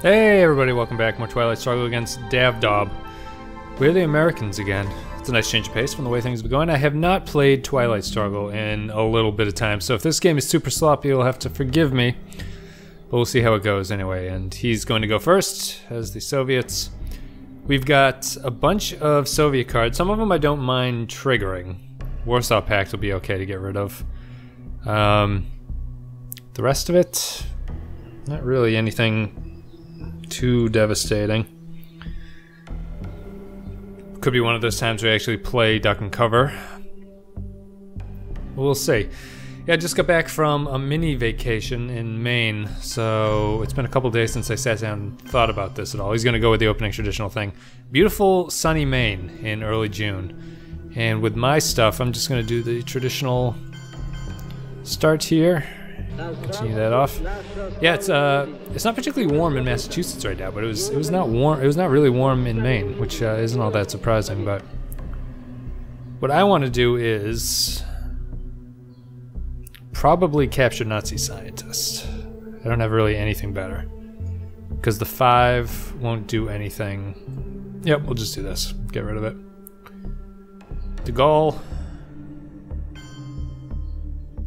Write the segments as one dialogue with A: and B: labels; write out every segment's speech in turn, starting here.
A: Hey everybody, welcome back. More Twilight Struggle against Davdob. We're the Americans again. It's a nice change of pace from the way things have been going. I have not played Twilight Struggle in a little bit of time, so if this game is super sloppy, you'll have to forgive me. But we'll see how it goes anyway, and he's going to go first, as the Soviets. We've got a bunch of Soviet cards. Some of them I don't mind triggering. Warsaw Pact will be okay to get rid of. The rest of it, not really anything too devastating. Could be one of those times we actually play duck and cover. We'll see. Yeah, I just got back from a mini vacation in Maine, so it's been a couple days since I sat down and thought about this at all. He's gonna go with the opening traditional thing. Beautiful sunny Maine in early June. And with my stuff, I'm just gonna do the traditional start here. Continue that off. Yeah, it's not particularly warm in Massachusetts right now, but it was not warm. It was not really warm in Maine, which isn't all that surprising. But what I want to do is probably capture Nazi scientist. I don't have really anything better because the 5 won't do anything. Yep, we'll just do this. Get rid of it. De Gaulle.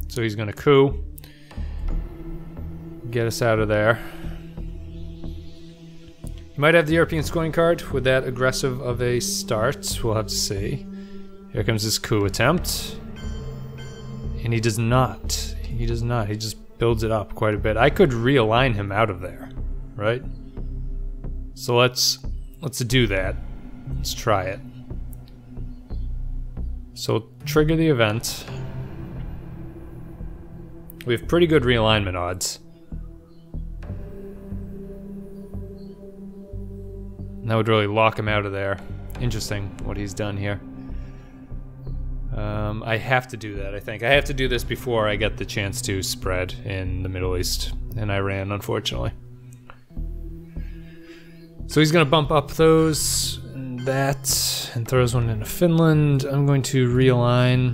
A: So he's gonna coup. Get us out of there. He might have the European scoring card with that aggressive of a start. We'll have to see. Here comes his coup attempt. And he does not. He does not. He just builds it up quite a bit. I could realign him out of there, right? So let's do that. Let's try it. So trigger the event. We have pretty good realignment odds. That would really lock him out of there. Interesting what he's done here. I have to do that, I think. I have to do this before I get the chance to spread in the Middle East and Iran, unfortunately. So he's going to bump up those and that and throws one into Finland. I'm going to realign.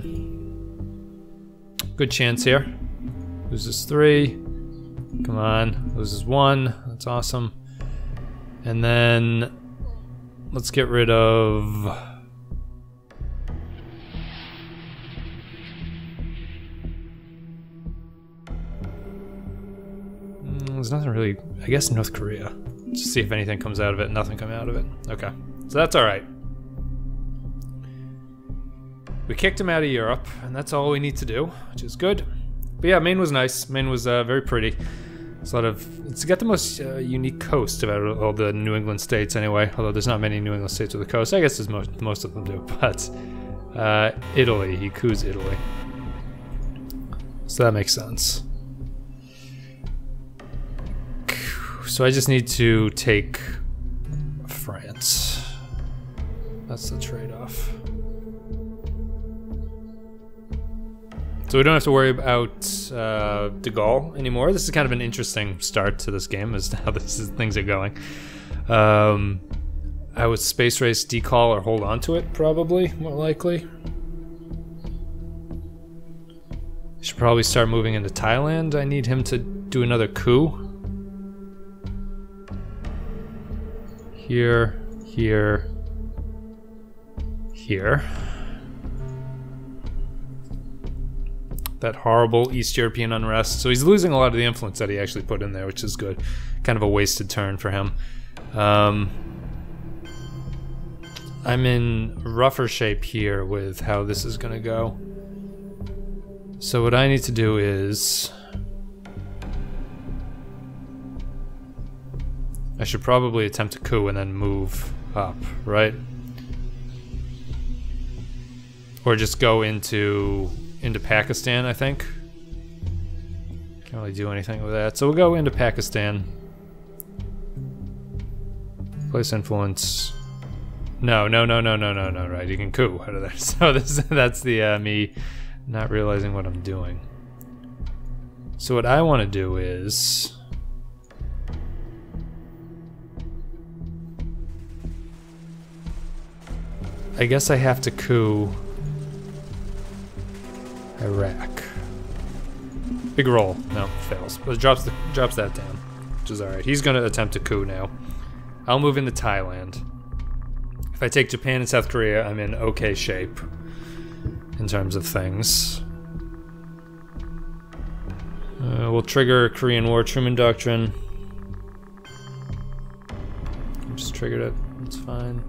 A: Good chance here. Loses 3. Come on. Loses 1. That's awesome. And then let's get rid of there's nothing really, I guess North Korea. Just see if anything comes out of it. Nothing come out of it. Okay. So that's alright. We kicked him out of Europe, and that's all we need to do, which is good. But yeah, Maine was nice. Maine was very pretty. It's got the most unique coast about all the New England states anyway, although there's not many New England states with a coast. I guess there's most of them do, but Italy, he coups Italy. So that makes sense. So I just need to take France. That's the trade-off. So we don't have to worry about De Gaulle anymore. This is kind of an interesting start to this game as to how things are going. I would space race decall or hold on to it, probably, more likely. Should probably start moving into Thailand. I need him to do another coup. Here, here, here. That horrible East European unrest. So he's losing a lot of the influence that he actually put in there, which is good. Kind of a wasted turn for him. I'm in rougher shape here with how this is gonna go. So what I need to do is I should probably attempt a coup and then move up, right? Or just go into Pakistan, I think. Can't really do anything with that. So we'll go into Pakistan. Place influence. No, right, you can coup out of there. So that's the me not realizing what I'm doing. So what I want to do is I guess I have to coup Iraq. Big roll. No, fails. But it drops that down. which is alright. He's gonna attempt a coup now. I'll move into Thailand. If I take Japan and South Korea, I'm in okay shape in terms of things. We'll trigger Korean War, Truman Doctrine. Just triggered it, it's fine.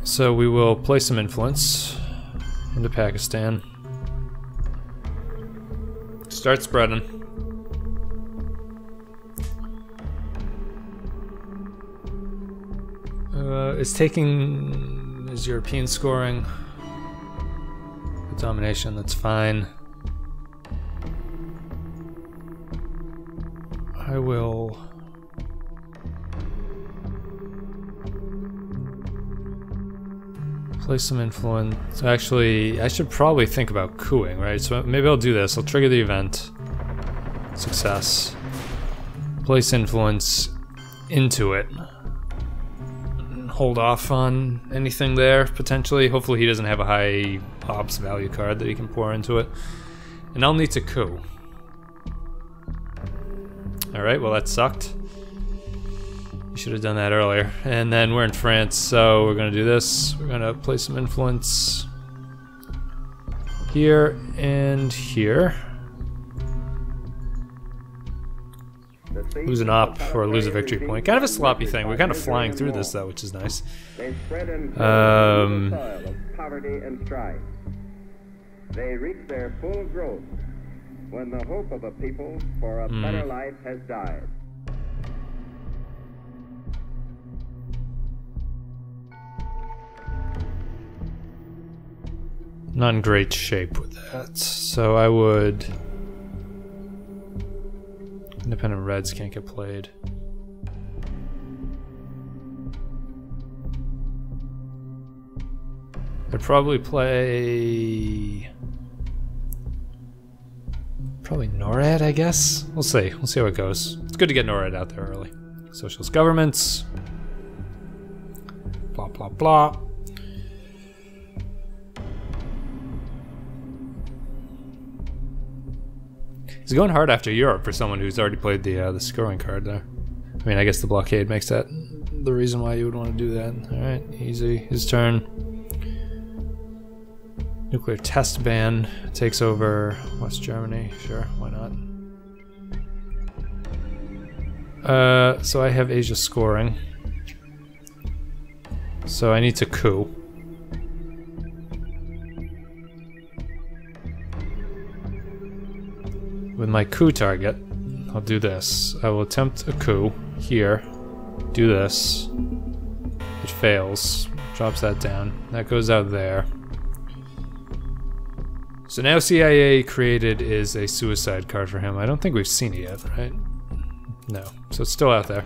A: So we will place some influence into Pakistan. Start spreading. Is taking his European scoring. The domination, that's fine. I will place some influence. Actually, I should probably think about cooing, right? So maybe I'll do this. I'll trigger the event. Success. Place influence into it. Hold off on anything there, potentially. Hopefully he doesn't have a high ops value card that he can pour into it. And I'll need to coup. Alright, well that sucked. You should have done that earlier. And then we're in France, so we're gonna do this. We're gonna place some influence here and here. Lose an op or lose a victory point. Kind of a sloppy thing. We're kind of flying through this though, which is nice.
B: They spread and soil of poverty and strife. They reach their full growth when the hope of a people for a better life has died.
A: Not in great shape with that, so I would... Independent Reds can't get played. I'd probably play... Probably NORAD, I guess? We'll see. We'll see how it goes. It's good to get NORAD out there early. Socialist governments. Blah, blah, blah. He's going hard after Europe for someone who's already played the scoring card there. I mean, I guess the blockade makes that the reason why you would want to do that. Alright, easy. His turn. Nuclear test ban takes over West Germany. Sure, why not? So I have Asia scoring. So I need to coup. With my coup target, I'll do this. I will attempt a coup here. Do this. It fails. Drops that down. That goes out there. So now CIA created is a suicide card for him. I don't think we've seen it yet, right? No. So it's still out there.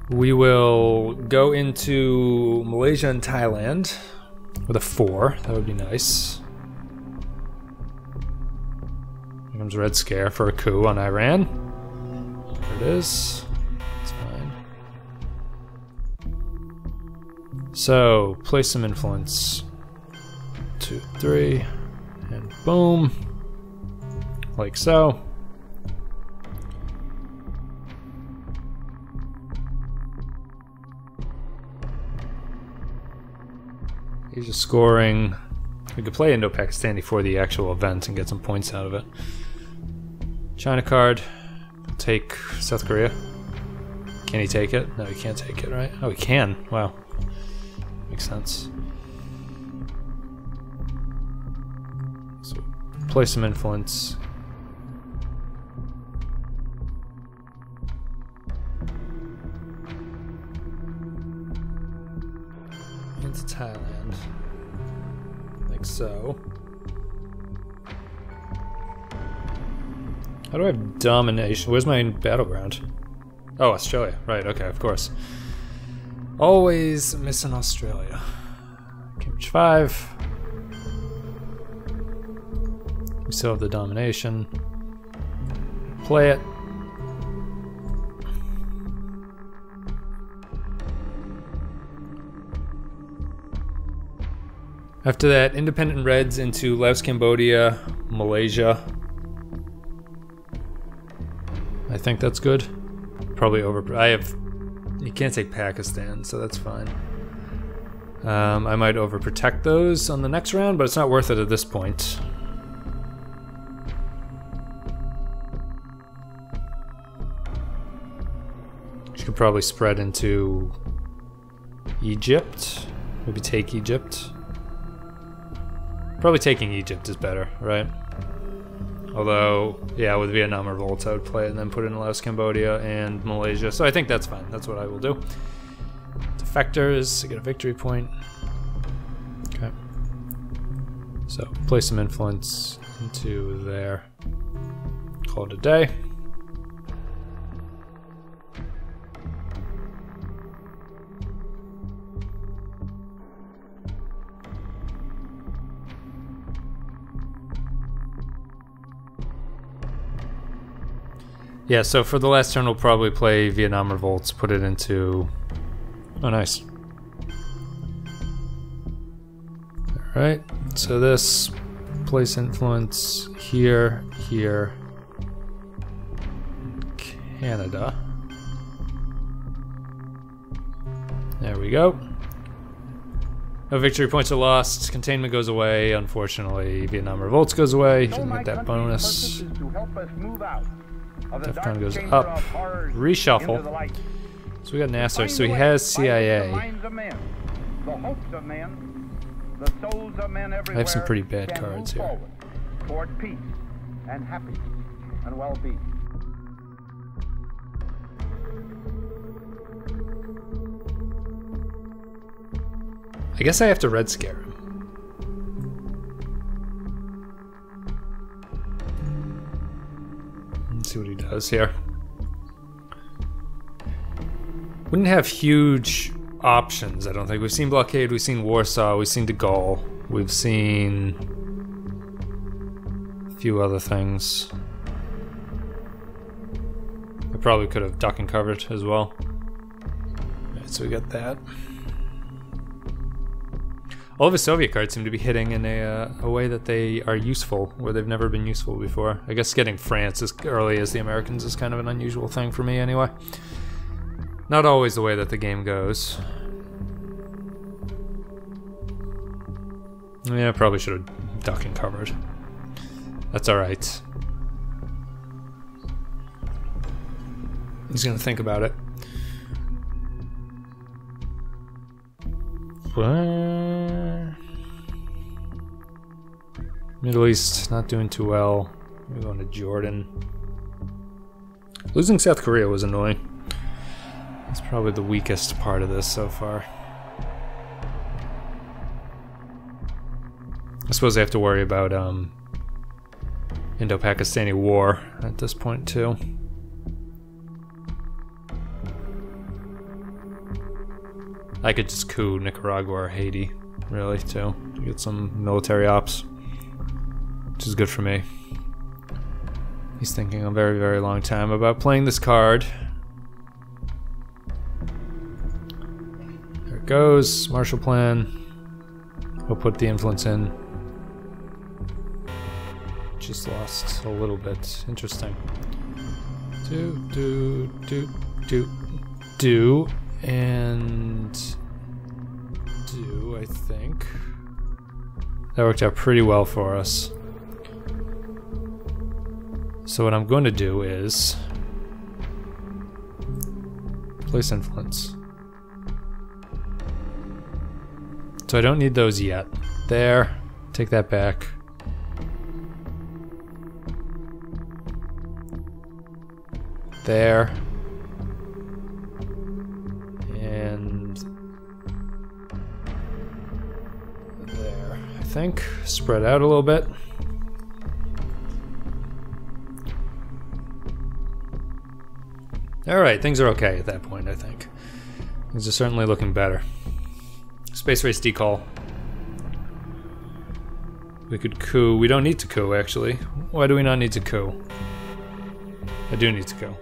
A: We will go into Malaysia and Thailand with a 4. That would be nice. Here comes Red Scare for a coup on Iran. There it is. It's fine. So, place some influence. 2, 3, and boom. Like so. He's just scoring. We could play Indo-Pakistani for the actual event and get some points out of it. China card. Take South Korea. Can he take it? No, he can't take it, right? Oh, he can. Wow. Makes sense. So, play some influence. Into Thailand. Like so. How do I have domination? Where's my battleground? Oh, Australia. Right, okay, of course. Always missing Australia. Cambridge 5. We still have the domination. Play it. After that, independent Reds into Laos, Cambodia, Malaysia. I think that's good. Probably over. You can't take Pakistan, so that's fine. I might overprotect those on the next round, but it's not worth it at this point. You could probably spread into Egypt. Maybe take Egypt. Probably taking Egypt is better, right? Although, yeah, with Vietnam revolts, I would play it and then put it in Laos, Cambodia, and Malaysia. So I think that's fine. That's what I will do. Defectors, I get a victory point. Okay. So, place some influence into there. Call it a day. Yeah, so for the last turn we'll probably play Vietnam Revolts, put it into... Oh, nice. Alright, so this, place influence here, here, Canada. There we go. No victory points are lost, containment goes away, unfortunately. Vietnam Revolts goes away, didn't get that bonus. DEFCON goes up. Reshuffle. So we got Nasser. So he has CIA. I have some pretty bad cards here.
B: Toward peace and happiness and well-being.
A: I guess I have to Red Scare him. Let's see what he does here. Wouldn't have huge options, I don't think. We've seen Blockade, we've seen Warsaw, we've seen De Gaulle, we've seen a few other things. I probably could have duck and covered as well. Alright, so we got that. All of his Soviet cards seem to be hitting in a way that they are useful, where they've never been useful before. I guess getting France as early as the Americans is kind of an unusual thing for me anyway. Not always the way that the game goes. Yeah, I probably should have duck and covered. That's alright. He's gonna think about it. Middle East not doing too well. We're going to Jordan. Losing South Korea was annoying. That's probably the weakest part of this so far. I suppose I have to worry about Indo-Pakistani war at this point too. I could just coup Nicaragua or Haiti, really, too, to get some military ops, which is good for me. He's thinking a very, very long time about playing this card. There it goes, Marshall Plan. We'll put the influence in. Just lost a little bit. Interesting. And do, I think. That worked out pretty well for us. So what I'm going to do is place influence. So I don't need those yet. There, take that back. There. And there, I think. Spread out a little bit. Alright, things are okay at that point, I think. Things are certainly looking better. Space Race Decall. We could coup. We don't need to coup, actually. Why do we not need to coup? I do need to coup.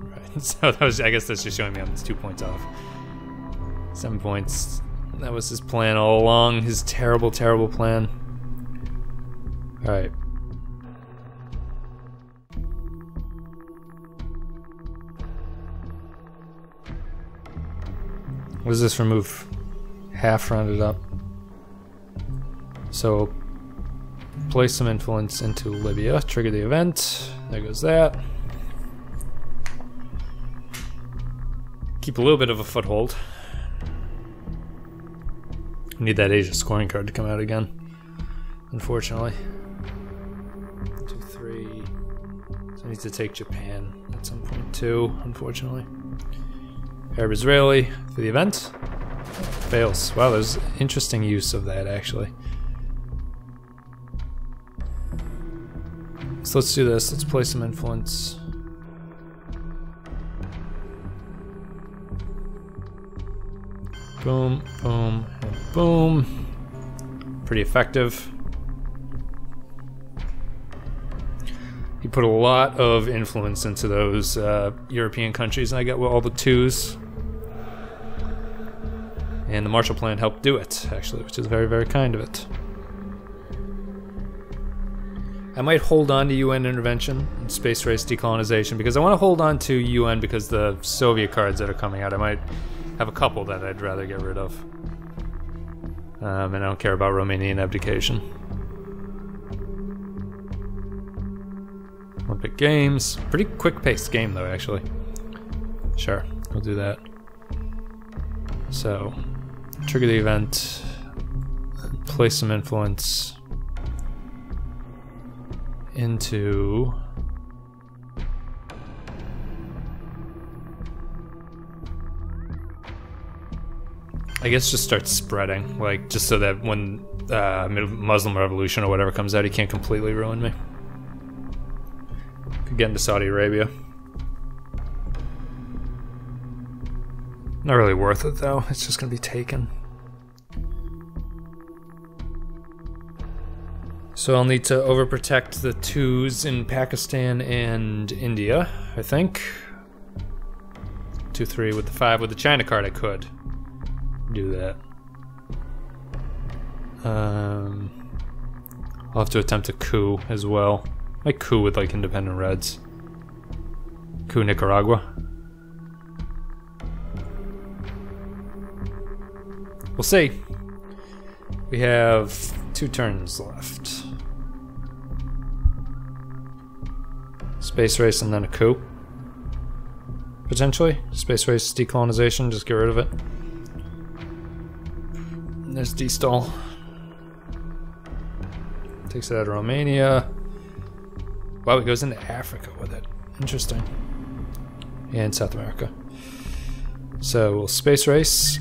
A: Right, so that was, I guess that's just showing me I'm 2 points off. 7 points. That was his plan all along. His terrible, terrible plan. Alright. What does this remove? Half rounded up. So, place some influence into Libya. Trigger the event. There goes that. Keep a little bit of a foothold. Need that Asia scoring card to come out again, unfortunately. 2, 3. So I need to take Japan at some point too, unfortunately. Arab Israeli for the event. Fails. Wow, there's interesting use of that actually. So let's do this. Let's play some influence. Boom, boom, and boom. Pretty effective. He put a lot of influence into those European countries, and I got all the 2s. And the Marshall Plan helped do it, actually, which is very, very kind of it. I might hold on to UN intervention and space race decolonization, because I want to hold on to UN because the Soviet cards that are coming out, I might have a couple that I'd rather get rid of. And I don't care about Romanian abdication. Olympic Games. Pretty quick-paced game, though, actually. Sure, we'll do that. So, trigger the event. Place some influence into... I guess just start spreading, like, just so that when Muslim Revolution or whatever comes out, he can't completely ruin me. Could get into Saudi Arabia. Not really worth it, though. It's just gonna be taken. So I'll need to overprotect the 2s in Pakistan and India, I think. 2, 3 with the 5. With the China card, I could do that. I'll have to attempt a coup as well. Like coup with like independent Reds. Coup Nicaragua. We'll see. We have 2 turns left. Space race and then a coup. Potentially. Space race decolonization, just get rid of it. There's D-stall. Takes it out of Romania. Wow, it goes into Africa with it. Interesting. And South America. So we'll space race.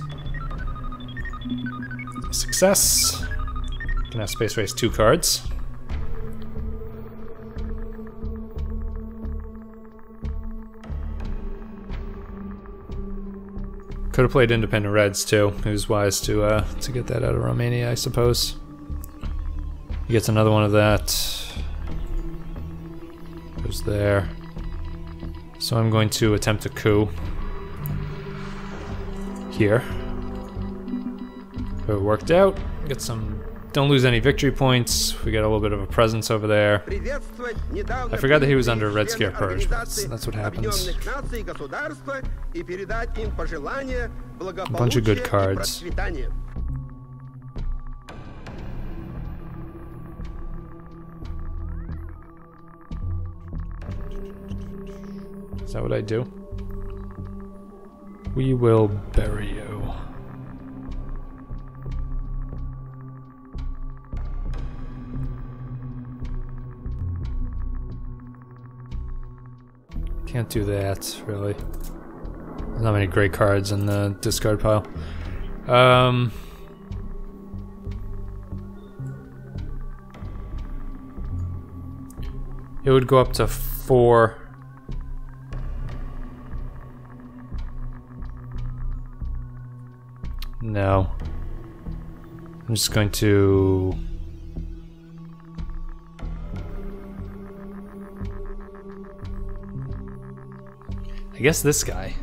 A: Success. Can have space race 2 cards. Could have played independent Reds too. It was wise to get that out of Romania, I suppose. He gets another one of that. Goes there. So I'm going to attempt a coup here. It worked out. Get some. Don't lose any victory points. We got a little bit of a presence over there. I forgot that he was under Red Scare Purge. That's what happens. A bunch of good cards. Is that what I do? We will bury you. Can't do that, really. There's not many great cards in the discard pile. It would go up to 4. No. I'm just going to... I guess this guy,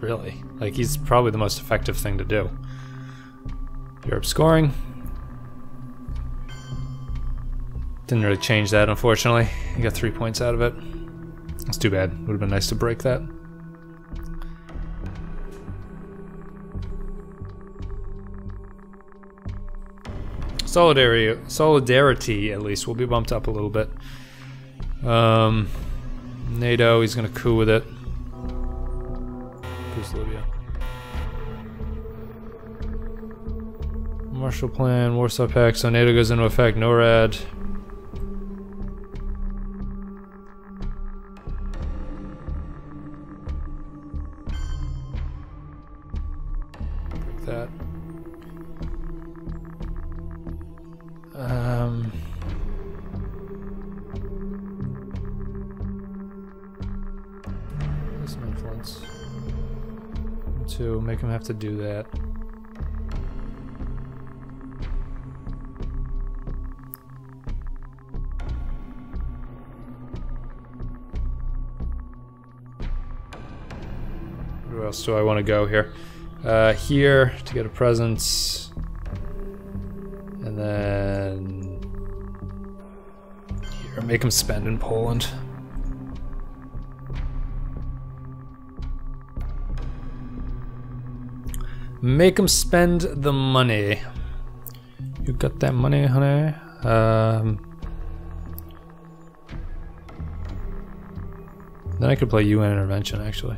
A: really. Like, he's probably the most effective thing to do. Europe scoring. Didn't really change that, unfortunately. You got 3 points out of it. That's too bad. Would have been nice to break that. Solidarity, at least, will be bumped up a little bit. NATO, he's gonna coup with it. Who's Libya? Marshall Plan, Warsaw Pact, so NATO goes into effect, NORAD. Break that. Some influence. To make him have to do that. Where else do I want to go here? Here to get a presence. And then here, make him spend in Poland. Make him spend the money. You got that money, honey? Then I could play UN intervention, actually.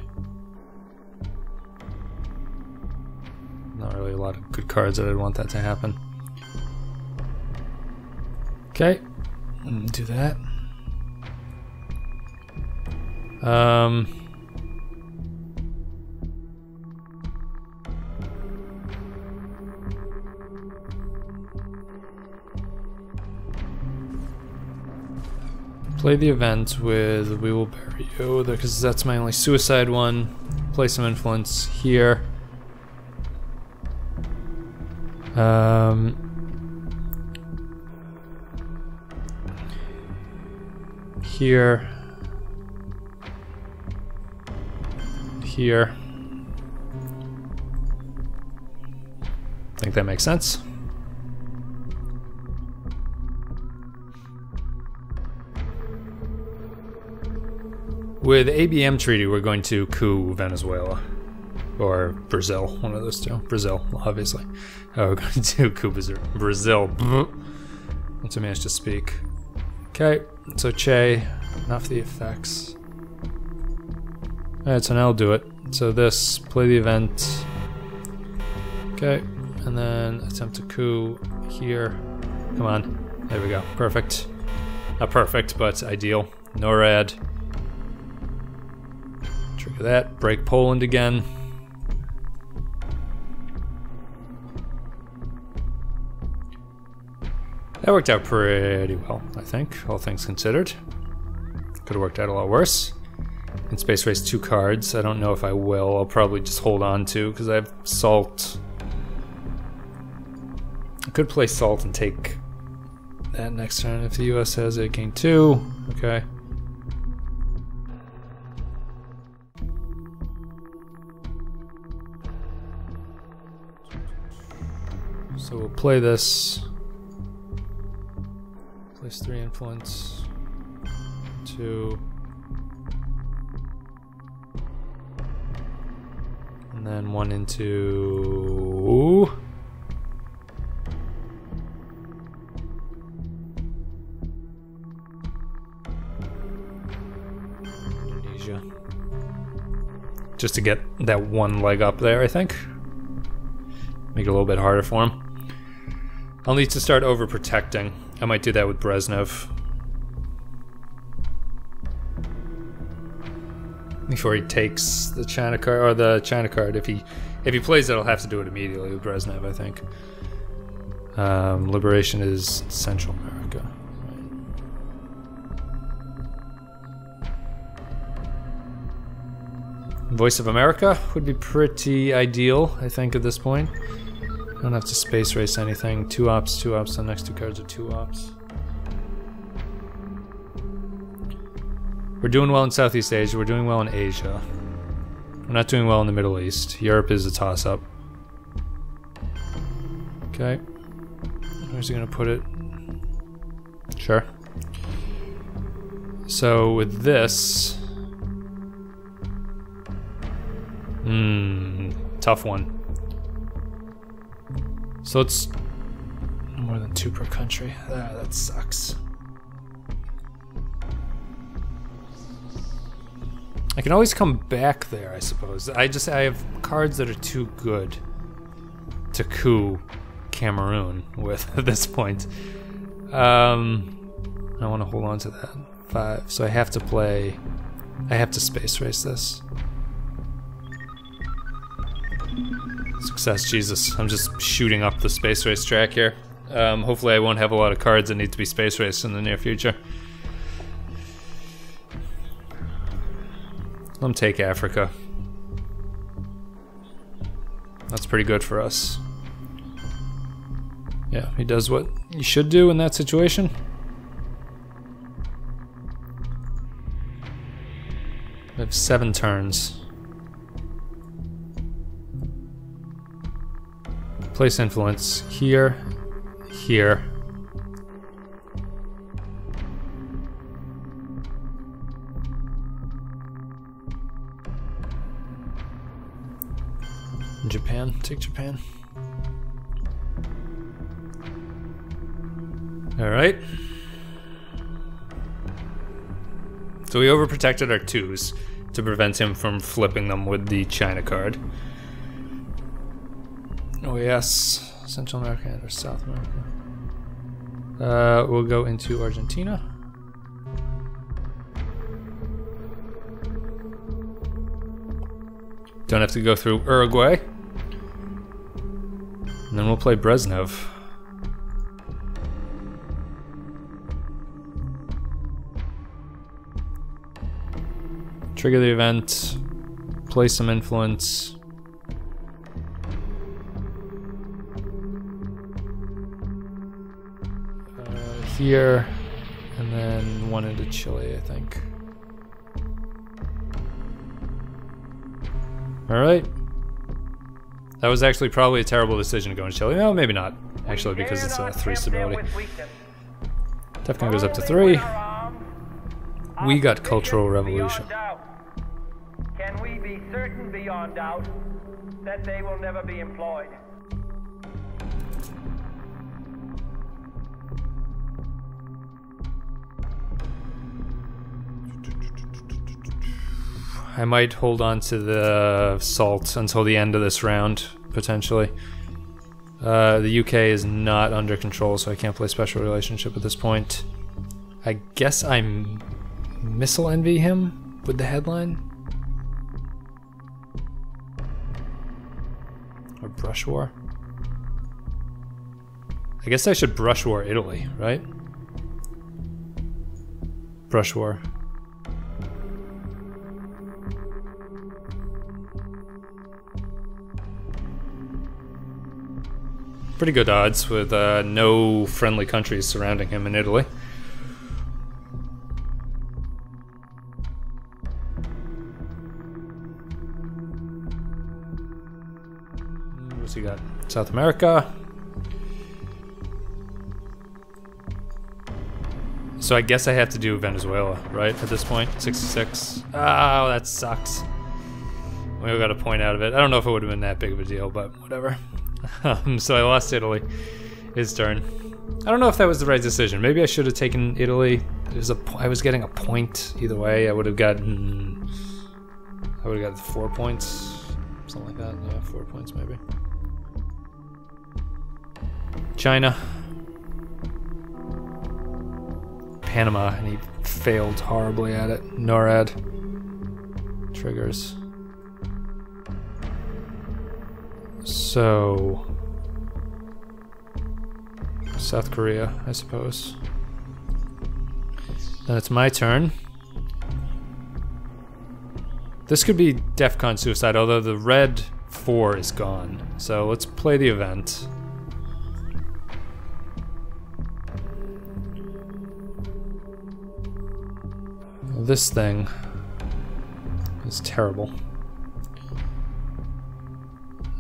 A: Not really a lot of good cards that I'd want that to happen. Okay, do that. Play the event with We Will Bury You, because that's my only suicide one. Play some influence here. Here. Here. Think that makes sense. With ABM treaty, we're going to coup Venezuela. Or Brazil, one of those two. Brazil, obviously. Oh, we're going to coup Brazil. Once I manage to speak. Okay, so Che, enough the effects. Alright, so now I'll do it. So this, play the event. Okay, and then attempt to coup here. Come on, there we go, perfect. Not perfect, but ideal. NORAD. Trigger that, break Poland again. That worked out pretty well, I think, all things considered. Could have worked out a lot worse. In Space Race 2 cards, I don't know if I will. I'll probably just hold on to, because I have Salt. I could play Salt and take that next turn if the US has it. Gain 2, okay. So we'll play this. Place 3 influence. 2. And then 1 into... Indonesia. Just to get that one leg up there, I think. Make it a little bit harder for him. I'll need to start overprotecting. I might do that with Brezhnev. Before he takes the China card, or the China card. If he plays it, I'll have to do it immediately with Brezhnev, I think. Liberation is Central America. Voice of America would be pretty ideal, I think, at this point. Don't have to space race anything. 2 ops, 2 ops. The next 2 cards are 2 ops. We're doing well in Southeast Asia. We're doing well in Asia. We're not doing well in the Middle East. Europe is a toss-up. Okay. Where's he gonna put it? Sure. So with this... tough one. So it's more than 2 per country. That sucks. I can always come back there, I suppose. I have cards that are too good to coup Cameroon with at this point. I want to hold on to that. 5. So I have to space race this. Success, Jesus. I'm just shooting up the space race track here. Hopefully I won't have a lot of cards that need to be space raced in the near future. Let them take Africa. That's pretty good for us. Yeah, he does what he should do in that situation. We have 7 turns. Place influence here, here. Japan, take Japan. All right. So we overprotected our 2s to prevent him from flipping them with the China card. Oh yes, Central America and or South America. We'll go into Argentina. Don't have to go through Uruguay. And then we'll play Brezhnev. Trigger the event, play some influence. Here, and then 1 into Chile, I think. Alright. That was actually probably a terrible decision to go into Chile. No, maybe not. Actually, because it's a 3 stability. Defcon goes up to 3. We got Cultural Revolution.
C: Can we be certain beyond doubt that they will never be employed?
A: I might hold on to the salt until the end of this round, potentially. The UK is not under control, so I can't play Special Relationship at this point. I guess I'm Missile Envy him with the headline? Or Brush War? I guess I should Brush War Italy, right? Brush War. Pretty good odds with no friendly countries surrounding him in Italy. What's he got? South America. So I guess I have to do Venezuela, right? At this point, 66. Oh, that sucks. We got a point out of it. I don't know if it would have been that big of a deal, but whatever. So I lost Italy. His turn. I don't know if that was the right decision. Maybe I should have taken Italy. I was getting a point either way. I would have gotten 4 points, something like that. Yeah, 4 points maybe. China, Panama, and he failed horribly at it. NORAD triggers. So, South Korea, I suppose. Then it's my turn. This could be DEFCON suicide, although the red 4 is gone. So let's play the event. This thing is terrible.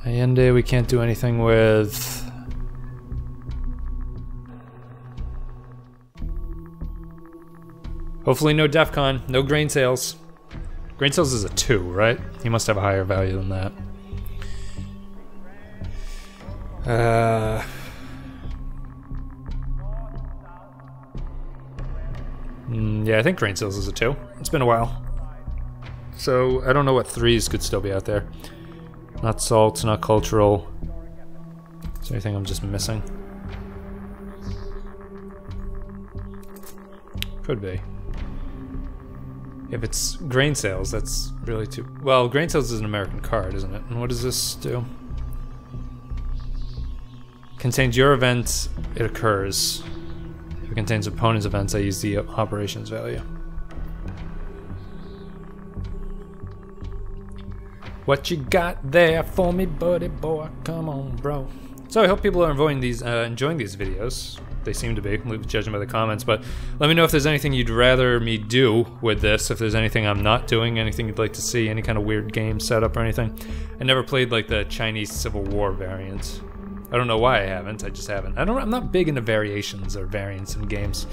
A: Allende we can't do anything with. Hopefully no DEF CON, no grain sales. Grain sales is a 2, right? He must have a higher value than that. Yeah, I think grain sales is a 2. It's been a while. So, I don't know what 3s could still be out there. Not salt, not cultural. Is there anything I'm just missing? Could be. If it's grain sales, that's really too... Well, grain sales is an American card, isn't it? And what does this do? Contains your event, it occurs. If it contains opponent's events, I use the operations value. What you got there for me, buddy boy? Come on, bro. So I hope people are enjoying these videos. They seem to be, judging by the comments, but let me know if there's anything you'd rather me do with this, if there's anything I'm not doing, anything you'd like to see, any kind of weird game setup or anything. I never played like the Chinese Civil War variant. I don't know why I haven't, I just haven't. I'm not big into variations or variants in games.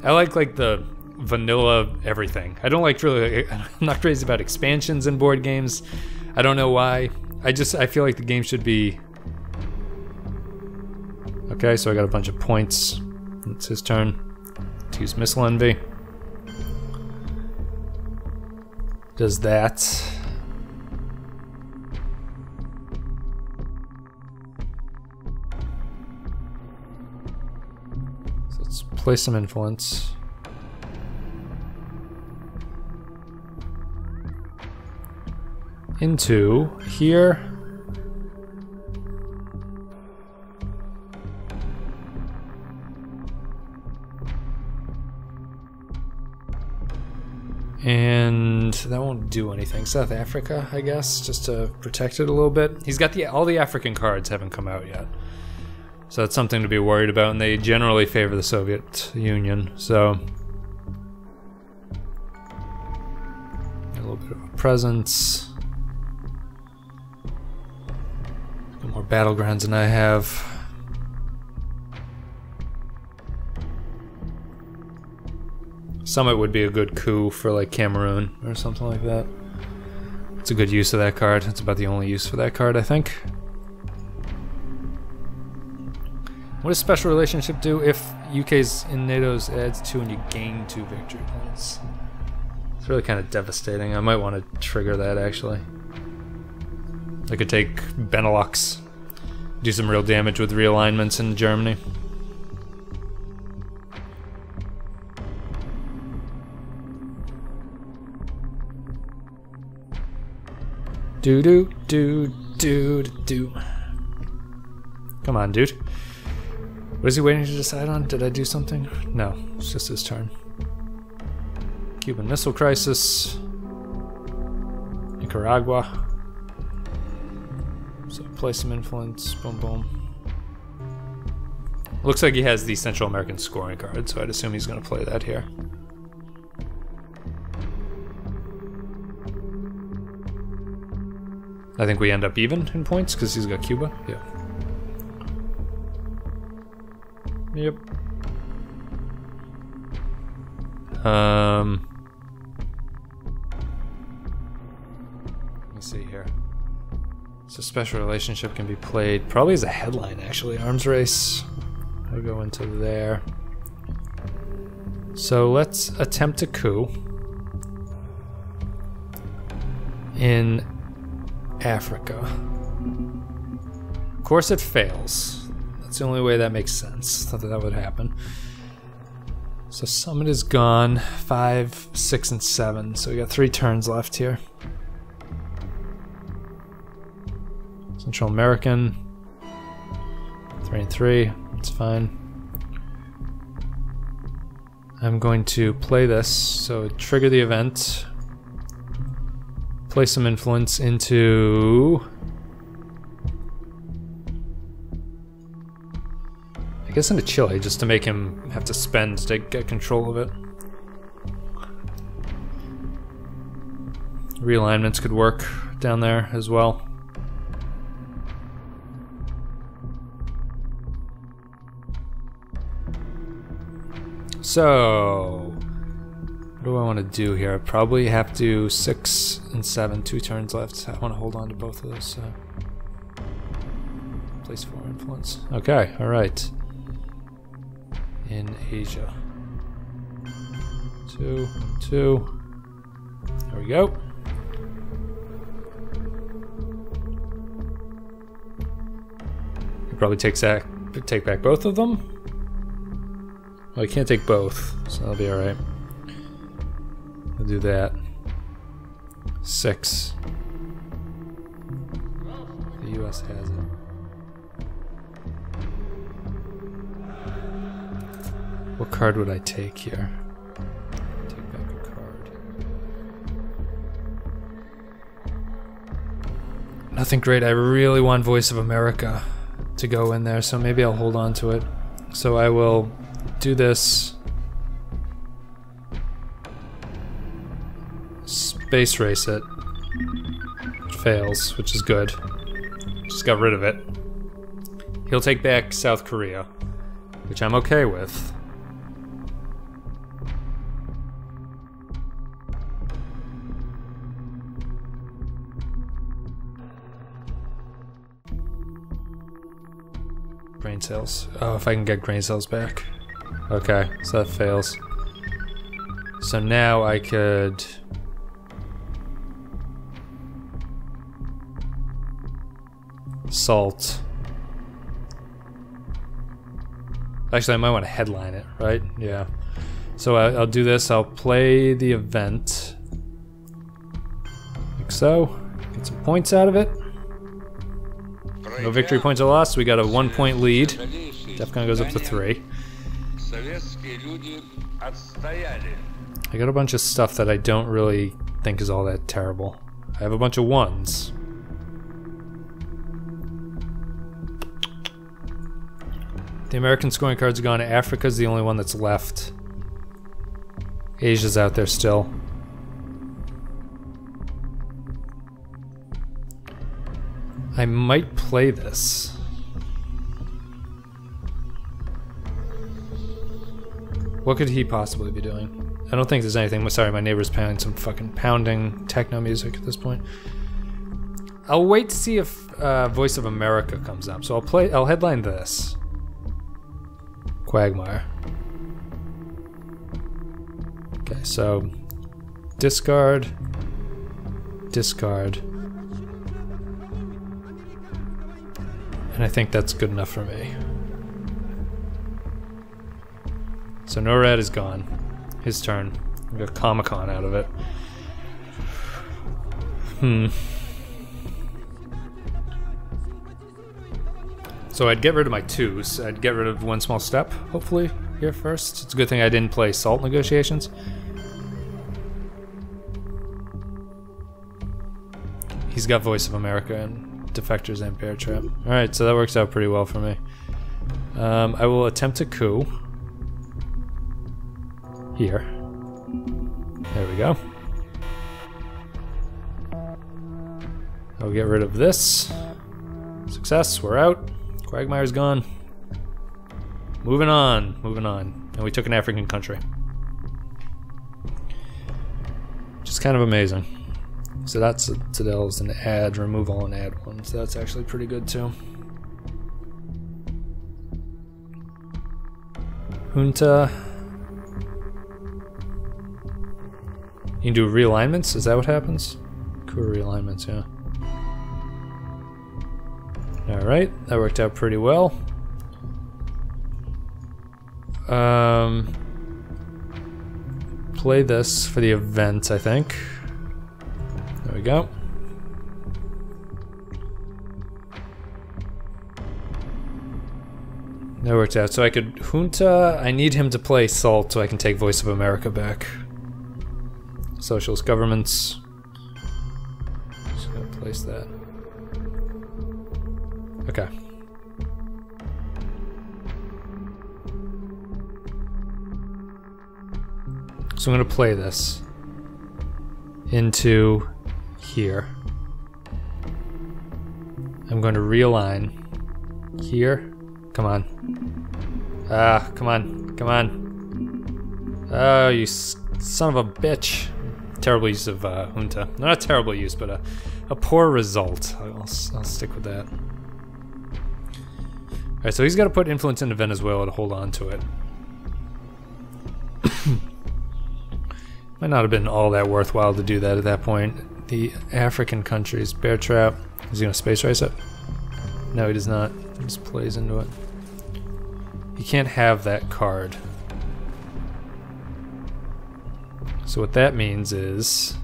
A: I like the vanilla everything. I don't like really, I'm not crazy about expansions in board games. I don't know why. I feel like the game should be... Okay, so I got a bunch of points. It's his turn to use Missile Envy. Does that. So let's play some influence. Into here. And that won't do anything. South Africa, I guess, just to protect it a little bit. He's got all the African cards haven't come out yet. So that's something to be worried about, and they generally favor the Soviet Union, so... A little bit of a presence. Got more battlegrounds than I have. Summit would be a good coup for like Cameroon or something like that. It's a good use of that card. It's about the only use for that card, I think. What does special relationship do if UK's in NATO's adds 2 and you gain 2 victory points? It's really kind of devastating. I might want to trigger that actually. I could take Benelux, do some real damage with realignments in Germany. Do do do do do. Come on, dude. What is he waiting to decide on? Did I do something? No, it's just his turn. Cuban Missile Crisis. Nicaragua. So play some influence. Boom, boom. Looks like he has the Central American scoring card, so I'd assume he's going to play that here. I think we end up even in points because he's got Cuba. Yeah. Yep. Let me see here. So special relationship can be played probably as a headline actually. Arms race. I'll go into there. So let's attempt a coup in Africa. Of course it fails. That's the only way that makes sense. Thought that would happen. So Summit is gone. 5, 6, and 7. So we got 3 turns left here. Central American. 3 and 3. It's fine. I'm going to play this. So trigger the event. Play some influence into... I guess into Chile, just to make him have to spend to get control of it. Realignments could work down there as well. So... want to do here? I probably have to do 6 and 7, 2 turns left. I want to hold on to both of those. Place 4 influence. Okay, alright. In Asia. 2, 2. There we go. Could probably take back both of them. Well, I can't take both, so that'll be alright. I'll do that. 6. The US has it. What card would I take here? Take back a card. Nothing great. I really want Voice of America to go in there, so maybe I'll hold on to it. So I will do this. Space race it. It fails, which is good. Just got rid of it. He'll take back South Korea, which I'm okay with. Grain cells. Oh, if I can get grain cells back. Okay, so that fails. So now I could... Salt. Actually, I might want to headline it, right? Yeah. So I'll do this. I'll play the event. Like so. Get some points out of it. No victory points are lost. We got a 1-point lead. DEFCON goes up to 3. I got a bunch of stuff that I don't really think is all that terrible. I have a bunch of 1s. The American scoring cards are gone. Africa's the only one that's left. Asia's out there still. I might play this. What could he possibly be doing? I don't think there's anything. Sorry, my neighbor's pounding some fucking pounding techno music at this point. I'll wait to see if Voice of America comes up. So I'll headline this. Quagmire. Okay, so discard, discard. And I think that's good enough for me. So NORAD is gone. His turn. We got Comic-Con out of it. So I'd get rid of my 2s. I'd get rid of one small step, hopefully, here first. It's a good thing I didn't play Salt Negotiations. He's got Voice of America and Defectors and Bear Trap. Alright, so that works out pretty well for me. I will attempt a coup. Here. There we go. I'll get rid of this. Success, we're out. Quagmire's gone. Moving on, moving on. And we took an African country. Just kind of amazing. So that's Citadel's an add, remove all and add one. So that's actually pretty good too. Junta. You can do realignments? Is that what happens? Cool realignments, yeah. Alright, that worked out pretty well. Play this for the event, I think. There we go. That worked out. So I could Junta. I need him to play Salt so I can take Voice of America back. Socialist governments. Just gonna place that. Okay. So I'm gonna play this into here. I'm going to realign here. Come on. Ah, come on, come on. Oh, you Son of a bitch. Terrible use of junta. Not a terrible use, but a poor result. I'll stick with that. Alright, so he's got to put influence into Venezuela to hold on to it. Might not have been all that worthwhile to do that at that point. The African countries. Bear trap. Is he going to space race it? No, he does not. He just plays into it. He can't have that card. So what that means is...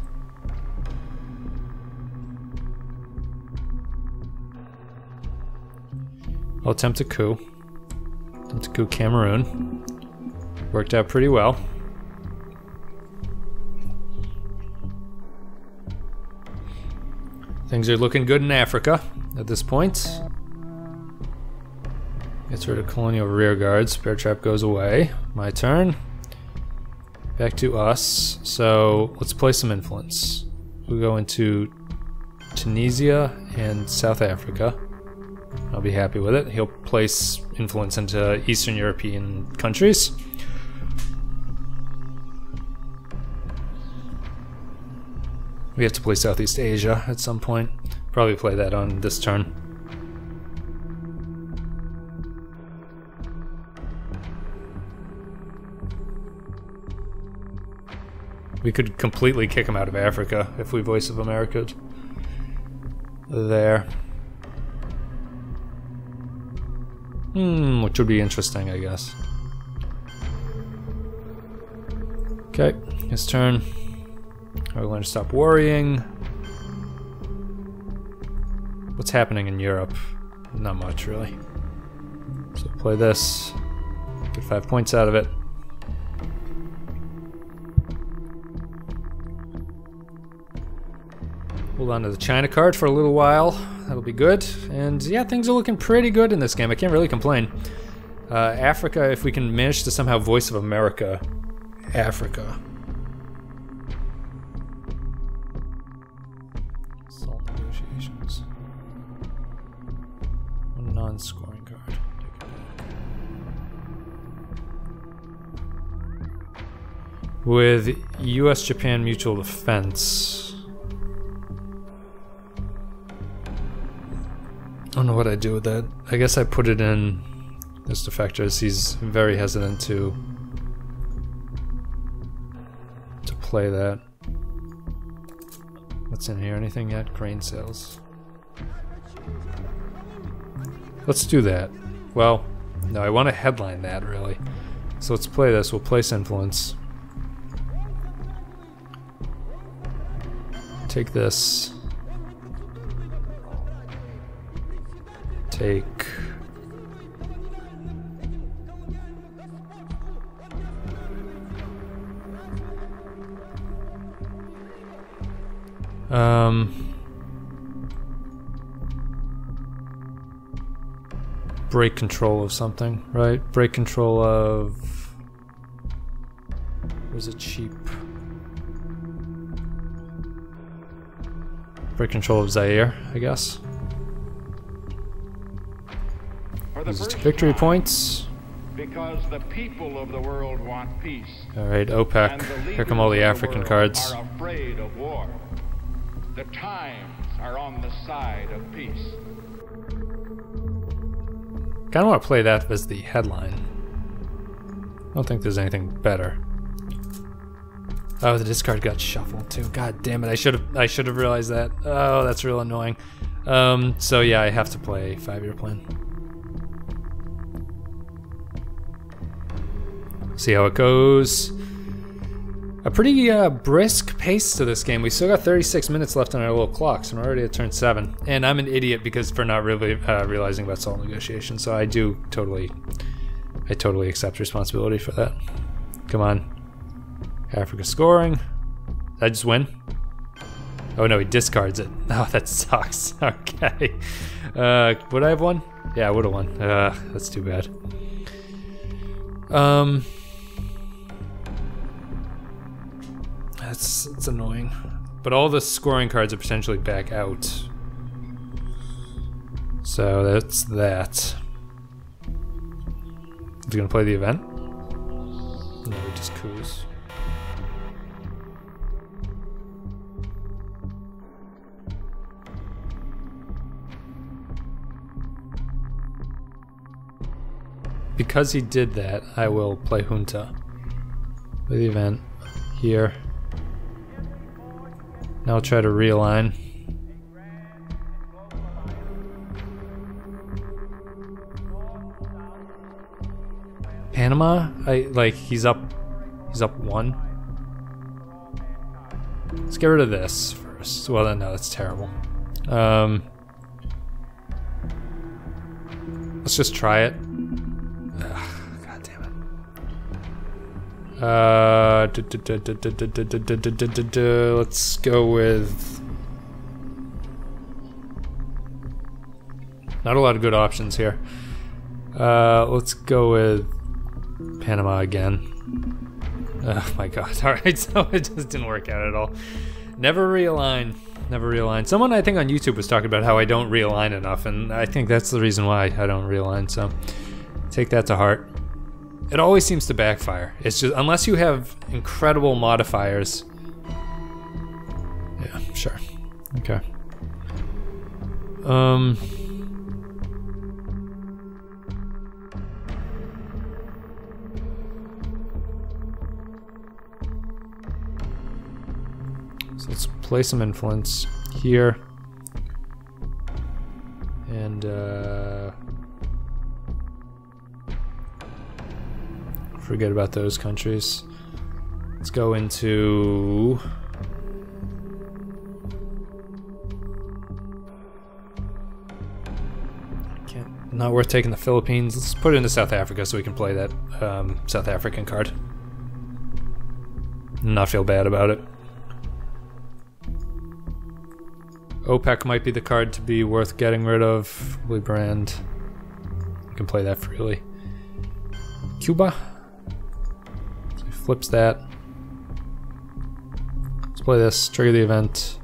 A: I'll attempt a coup. Attempt a coup Cameroon. Worked out pretty well. Things are looking good in Africa at this point. Gets rid of colonial rear guards. Bear trap goes away. My turn. Back to us. So let's play some influence. We'll go into Tunisia and South Africa. I'll be happy with it. He'll place influence into Eastern European countries. We have to play Southeast Asia at some point. Probably play that on this turn. We could completely kick him out of Africa if we Voice of America there. Which would be interesting, I guess. Okay, his turn. Are we going to stop worrying? What's happening in Europe? Not much, really. So play this. Get 5 points out of it. Hold on to the China card for a little while. That'll be good. And yeah, things are looking pretty good in this game. I can't really complain. Africa, if we can manage to somehow Voice of America Africa. Salt negotiations. One non-scoring card. Take it back. With US-Japan mutual defense. I don't know what I do with that. I guess I put it in as defectors. He's very hesitant to play that. What's in here? Anything yet? Grain sales. Let's do that. Well, no, I want to headline that, really. So let's play this. We'll place influence. Take this. Take... break control of something, right? Break control of... Where's it cheap? Break control of Zaire, I guess. Uses 2 victory points.
D: Because the people of the world want peace.
A: Alright, OPEC. Here come all the African cards.
D: Are afraid of war. The times are on the side of peace.
A: Kinda want to play that as the headline. I don't think there's anything better. Oh, the discard got shuffled too. God damn it, I should have realized that. Oh, that's real annoying. So yeah, I have to play 5-year plan. See how it goes. A pretty brisk pace to this game. We still got 36 minutes left on our little clocks, and we're already at turn 7. And I'm an idiot because for not really realizing about salt negotiations. So I totally accept responsibility for that. Come on, Africa scoring. Did I just win? Oh no, he discards it. Oh, that sucks. Okay. Would I have won? Yeah, I would have won. That's too bad. It's annoying. But all the scoring cards are potentially back out. So that's that. Is he gonna play the event? No, he just coups. because he did that, I will play Junta. Play the event here. Now I'll try to realign. Panama? He's up 1. Let's get rid of this first. Well then, no, that's terrible. Let's just try it. Ugh, God damn it. Let's go with... Not a lot of good options here. Let's go with Panama again. Oh my god. Alright, so it just didn't work out at all. Never realign. Never realign. Someone I think on YouTube was talking about how I don't realign enough, and I think that's the reason why I don't realign, so take that to heart. It always seems to backfire. It's just, unless you have incredible modifiers. Yeah, sure. Okay. So let's play some influence here. And forget about those countries. Let's go into not worth taking the Philippines. Let's put it into South Africa so we can play that South African card. Not feel bad about it. OPEC might be the card to be worth getting rid of. Blue brand. You can play that freely. Cuba. So he flips that. Let's play this. Trigger the event.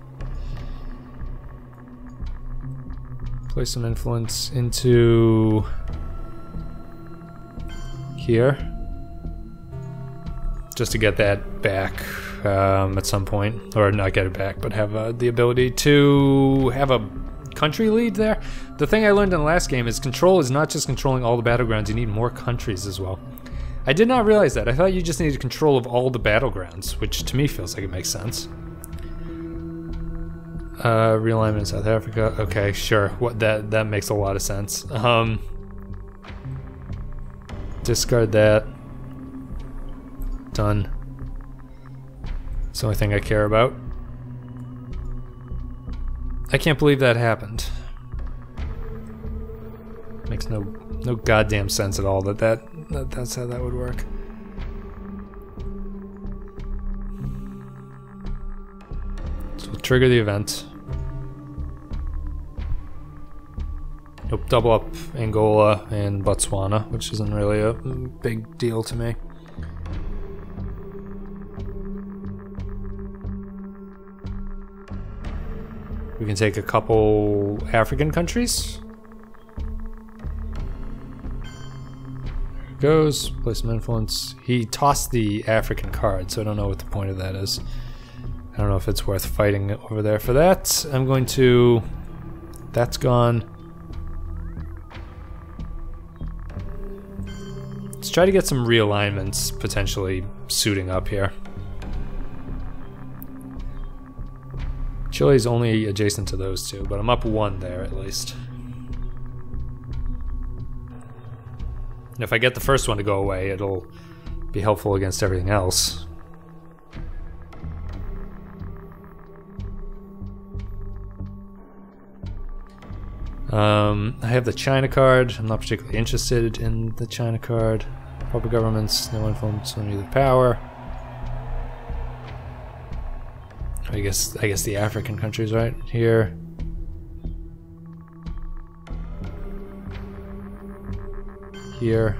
A: Play some influence into here. Just to get that back. At some point, or not get it back, but have the ability to have a country lead there. The thing I learned in the last game is control is not just controlling all the battlegrounds, you need more countries as well. I did not realize that. I thought you just needed control of all the battlegrounds, which to me feels like it makes sense. Realignment in South Africa. Okay, sure. What that makes a lot of sense. Discard that. Done. It's the only thing I care about. I can't believe that happened. Makes no goddamn sense at all that's how that would work. So we'll trigger the event. Nope, double up Angola and Botswana, which isn't really a big deal to me. We can take a couple African countries. There it goes. Play some influence. He tossed the African card, so I don't know what the point of that is. I don't know if it's worth fighting over there for that. I'm going to... That's gone. Let's try to get some realignments potentially suiting up here. Chile's only adjacent to those two, but I'm up 1 there at least. And if I get the first one to go away, it'll be helpful against everything else. I have the China card. I'm not particularly interested in the China card. Public governments, no influence on either power. I guess the African countries right here. Here.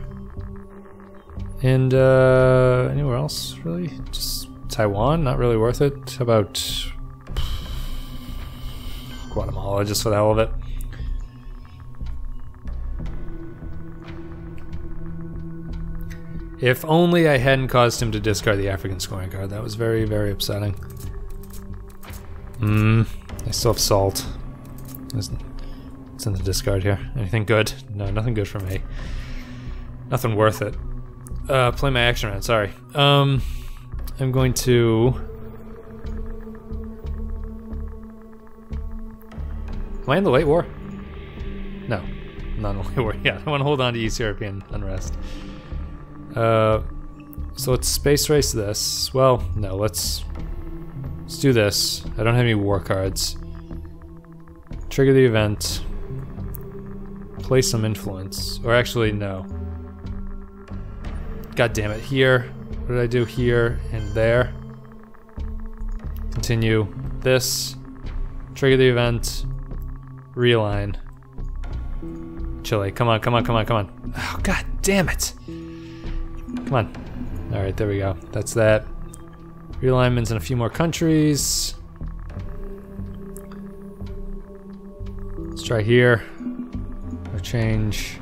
A: And anywhere else really? Just Taiwan, not really worth it. How about Guatemala, just for the hell of it? If only I hadn't caused him to discard the African scoring card. That was very, very upsetting. I still have salt. It's in the discard here. Anything good? No, nothing good for me. Nothing worth it. Play my action round, sorry. I'm going to... Am I in the late war? No, I'm not in the late war. Yeah, I want to hold on to East European unrest. So let's space race this. Well, no, let's do this. I don't have any war cards. Trigger the event. Play some influence. Or actually, no. God damn it. Here. What did I do? Here and there. Continue. This. Trigger the event. Realign. Chile. Come on, come on, come on, come on. Oh, god damn it. Come on. Alright, there we go. That's that. Realignments in a few more countries. Let's try here. Or change.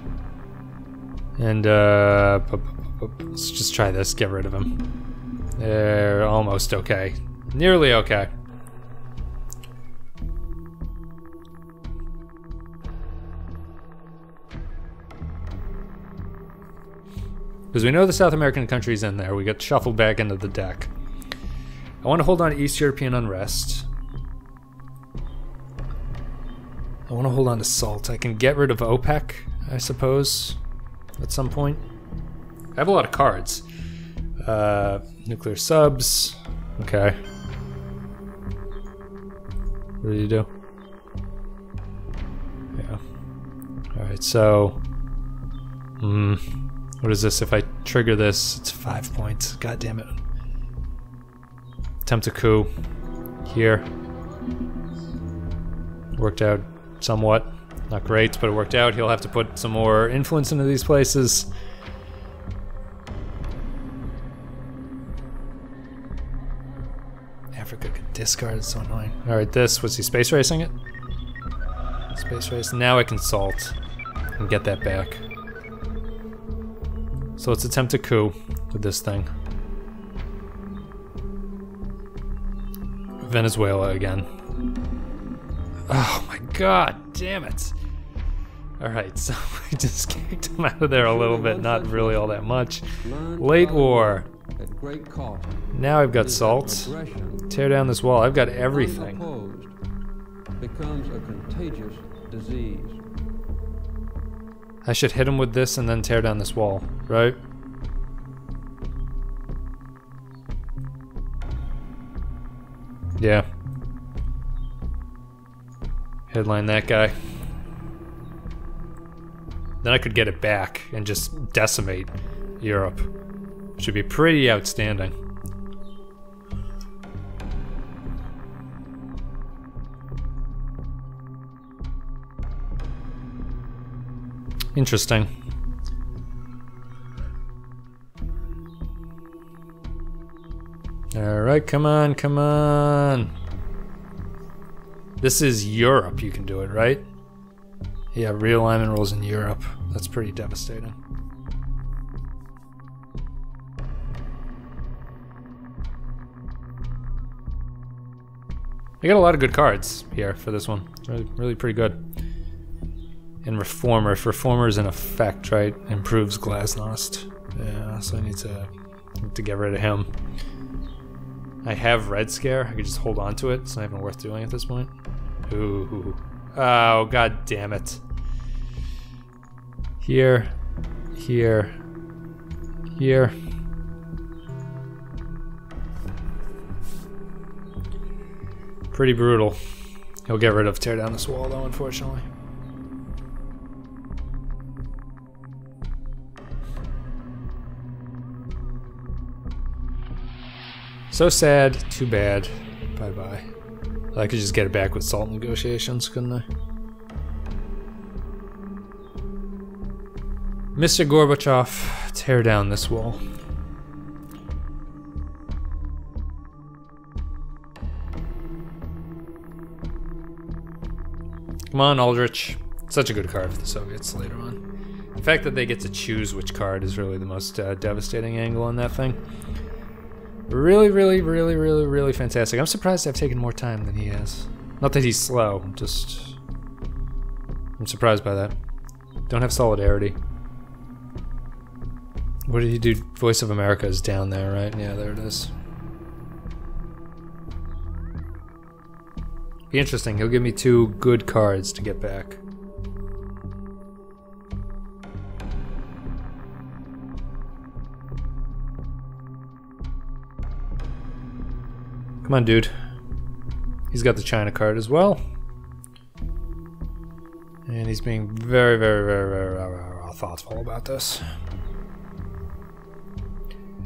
A: And, let's just try this. Get rid of him. They're almost okay. Nearly okay. Because we know the South American country's in there. We get shuffled back into the deck. I want to hold on to East European unrest. I want to hold on to salt. I can get rid of OPEC, I suppose, at some point. I have a lot of cards. Nuclear subs. Okay. What do you do? Yeah. Alright, so... What is this? If I trigger this, it's 5 points. God damn it. Attempt a coup. Here. Worked out somewhat. Not great, but it worked out. He'll have to put some more influence into these places. Africa could discard, it's so annoying. Alright, this, was he space racing it? Space race. Now I can salt and get that back. So let's attempt a coup with this thing. Venezuela again. Oh my god, damn it. Alright, so we just kicked him out of there a little bit, not really all that much. Late war. Now I've got salt. Tear down this wall. I've got everything.
E: Becomes a contagious disease.
A: I should hit him with this and then tear down this wall, right? Yeah. Headline that guy. Then I could get it back and just decimate Europe. Should be pretty outstanding. Interesting. Alright, come on, come on. This is Europe, you can do it, right? Yeah, realignment rules in Europe. That's pretty devastating. I got a lot of good cards here for this one. Really pretty good. And Reformer. If Reformer's in effect, right? Improves Glasnost. Yeah, so I need to get rid of him. I have Red Scare. I could just hold on to it. It's not even worth doing at this point. Ooh. Oh, god damn it. Here. Here. Here. Pretty brutal. He'll get rid of tear down this wall though, unfortunately. So sad, too bad. Bye-bye. I could just get it back with salt negotiations, couldn't I? Mr. Gorbachev, tear down this wall. Come on, Aldrich. Such a good card for the Soviets later on. The fact that they get to choose which card is really the most devastating angle on that thing. Really fantastic. I'm surprised I've taken more time than he has. Not that he's slow, I'm surprised by that. Don't have solidarity. What did he do? Voice of America is down there, right? Yeah, there it is. Be interesting. He'll give me 2 good cards to get back. Come on, dude. He's got the China card as well. And he's being very, very, very, very, very, very thoughtful about this.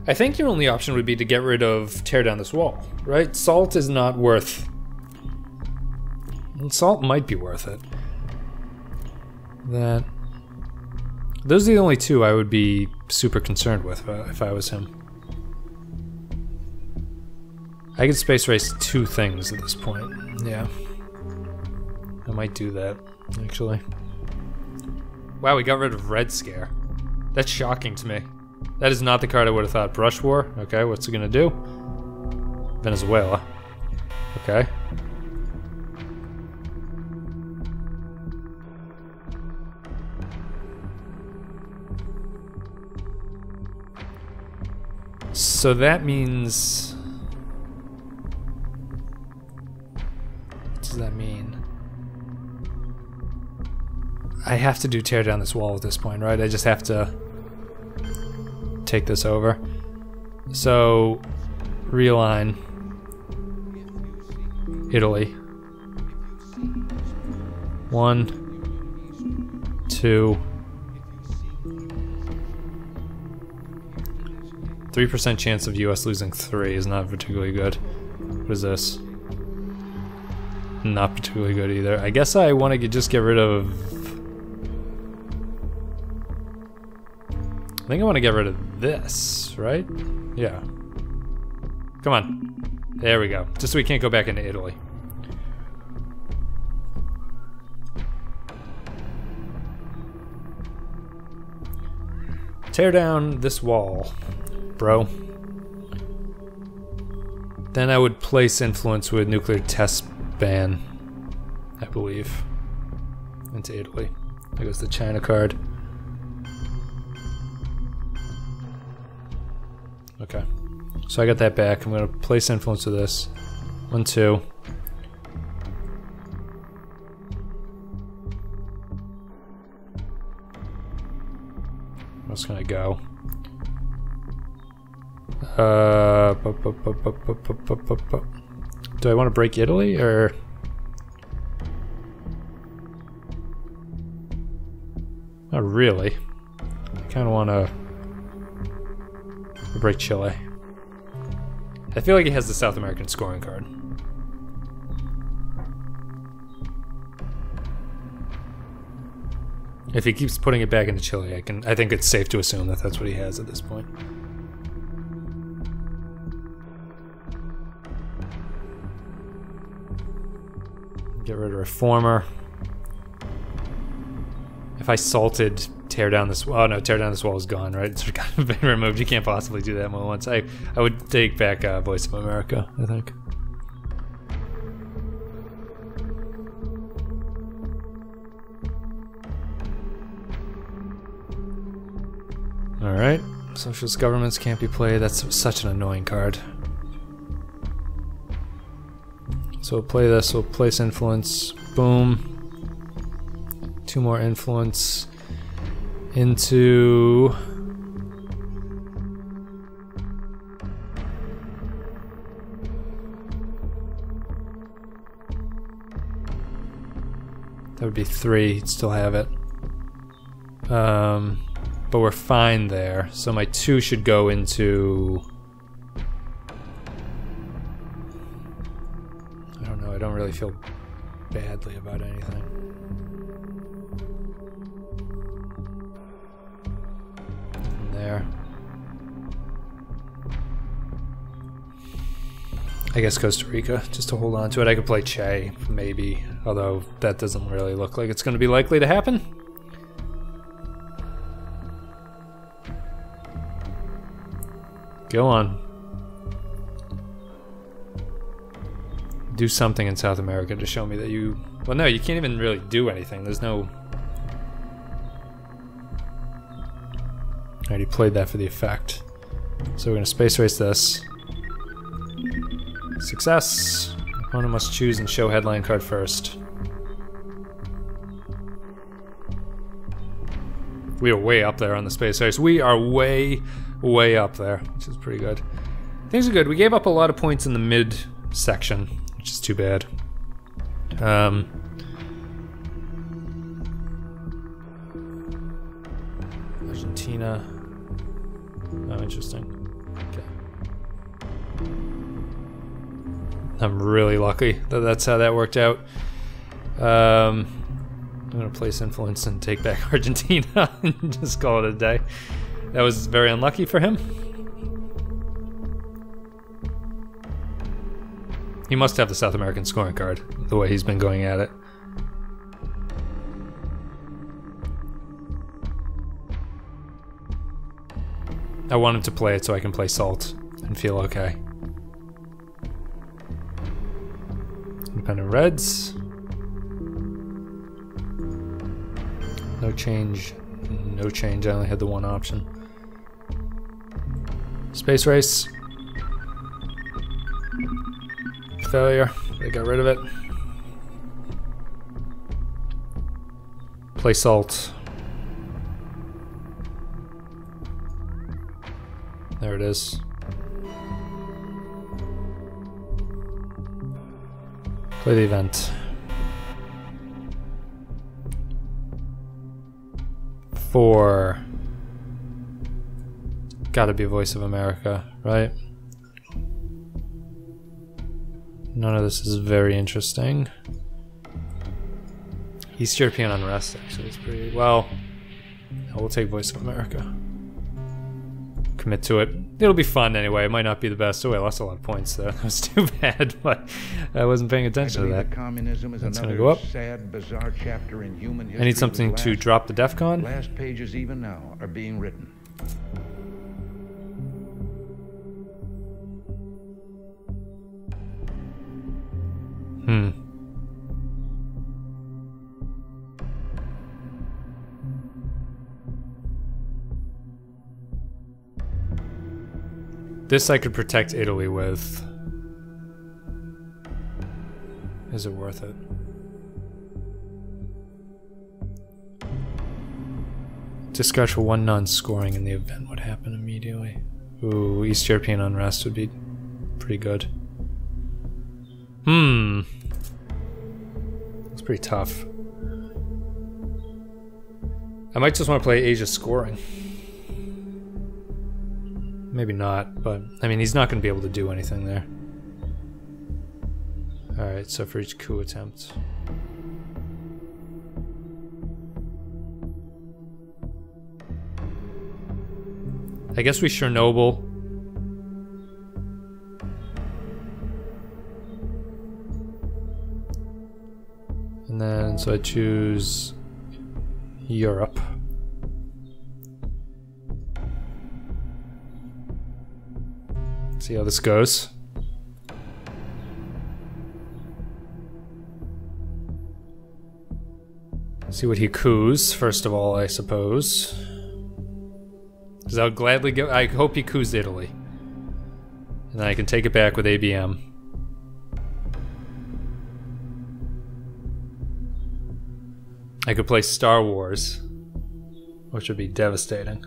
A: I think your only option would be to get rid of tear down this wall, right? Salt is not worth... Salt might be worth it. That... Those are the only 2 I would be super concerned with if I was him. I could space race 2 things at this point. Yeah. I might do that, actually. Wow, we got rid of Red Scare. That's shocking to me. That is not the card I would have thought. Brush War. Okay, what's it gonna do? Venezuela. Okay. So that means... What does that mean? I have to do tear down this wall at this point, right? I just have to take this over. So, realign Italy. 1, 2, 3% chance of US losing 3 is not particularly good. What is this? Not particularly good either. I guess I want to just get rid of... I think I want to get rid of this, right? Yeah. Come on. There we go. Just so we can't go back into Italy. Tear down this wall, bro. Then I would place influence with nuclear test ban, I believe, into Italy. There goes the China card. Okay, so I got that back. I'm gonna place influence with this. 1, 2. What's gonna go? Do I want to break Italy or? Not really. I kind of want to break Chile. I feel like he has the South American scoring card. If he keeps putting it back into Chile, I think it's safe to assume that that's what he has at this point. Get rid of Reformer. If I salted tear down this wall, oh no, tear down this wall is gone, right? It's kind of been removed. You can't possibly do that more once. I would take back Voice of America, I think. Alright, socialist governments can't be played. That's such an annoying card. So we'll play this, we'll place influence, boom. 2 more influence into... That would be 3, he'd still have it. But we're fine there, so my 2 should go into... I don't know, I don't really feel badly about anything. Nothing there. I guess Costa Rica, just to hold on to it. I could play Che, maybe, although that doesn't really look like it's going to be likely to happen. Go on. Do something in South America to show me that you... Well, no, you can't even really do anything. There's no... Alright, he played that for the effect. So we're gonna space race this. Success! Opponent must choose and show headline card first. We are way up there on the space race. We are way, way up there, which is pretty good. Things are good. We gave up a lot of points in the mid section, which is too bad. Argentina. Oh, interesting. Okay. I'm really lucky that that's how that worked out. I'm gonna place influence and take back Argentina and just call it a day. That was very unlucky for him. He must have the South American scoring card, the way he's been going at it. I want him to play it so I can play Salt and feel okay. Independent Reds. No change. No change. I only had the one option. Space Race. Failure. They got rid of it. Play Salt. There it is. Play the event. 4. Gotta be Voice of America, right? None of this is very interesting. East European unrest actually is pretty well. We'll take Voice of America. Commit to it. It'll be fun anyway. It might not be the best. Oh, I lost a lot of points there. That was too bad, but I wasn't paying attention to that.
F: Communism is
A: That's gonna
F: another
A: go up.
F: sad, bizarre chapter in human history.
A: I need something to drop the DEFCON.
F: Last pages even now are being written.
A: This I could protect Italy with. Is it worth it? Discard for 1 non-scoring in the event would happen immediately. Ooh, East European unrest would be pretty good. It's pretty tough. I might just want to play Asia scoring. Maybe not, but I mean, he's not going to be able to do anything there. Alright, so for each coup attempt. I guess we Chernobyl. And then, so I choose Europe. See how this goes. See what he coups, first of all, I suppose. Because I'll gladly go. I hope he coups Italy. And then I can take it back with ABM. I could play Star Wars, which would be devastating.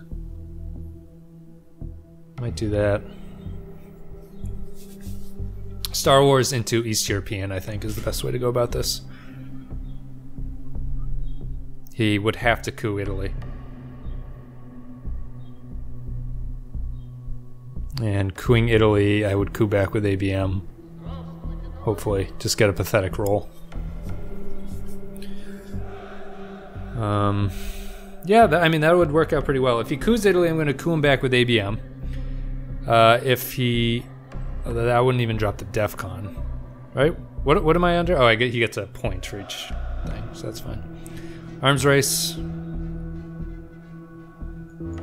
A: Might do that. Star Wars into East European, I think, is the best way to go about this. He would have to coup Italy. And coupping Italy, I would coup back with ABM. Hopefully, just get a pathetic roll. Yeah, I mean, that would work out pretty well. If he coups Italy, I'm going to coup him back with ABM. If he... I wouldn't even drop the DEFCON. Right? What am I under? Oh, he gets a point for each thing, so that's fine. Arms race.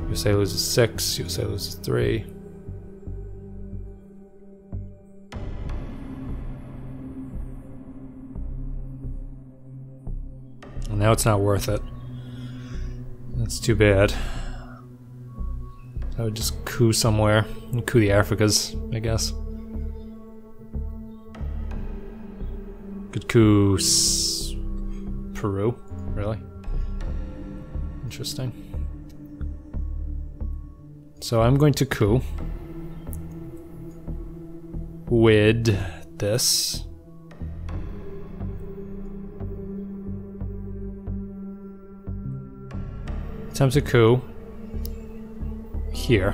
A: USA loses 6, USA loses 3. And now it's not worth it. That's too bad. I would just coup somewhere and coup the Africas, I guess. Could coup Peru, really? Interesting. So I'm going to coup with this. Attempt a coup here.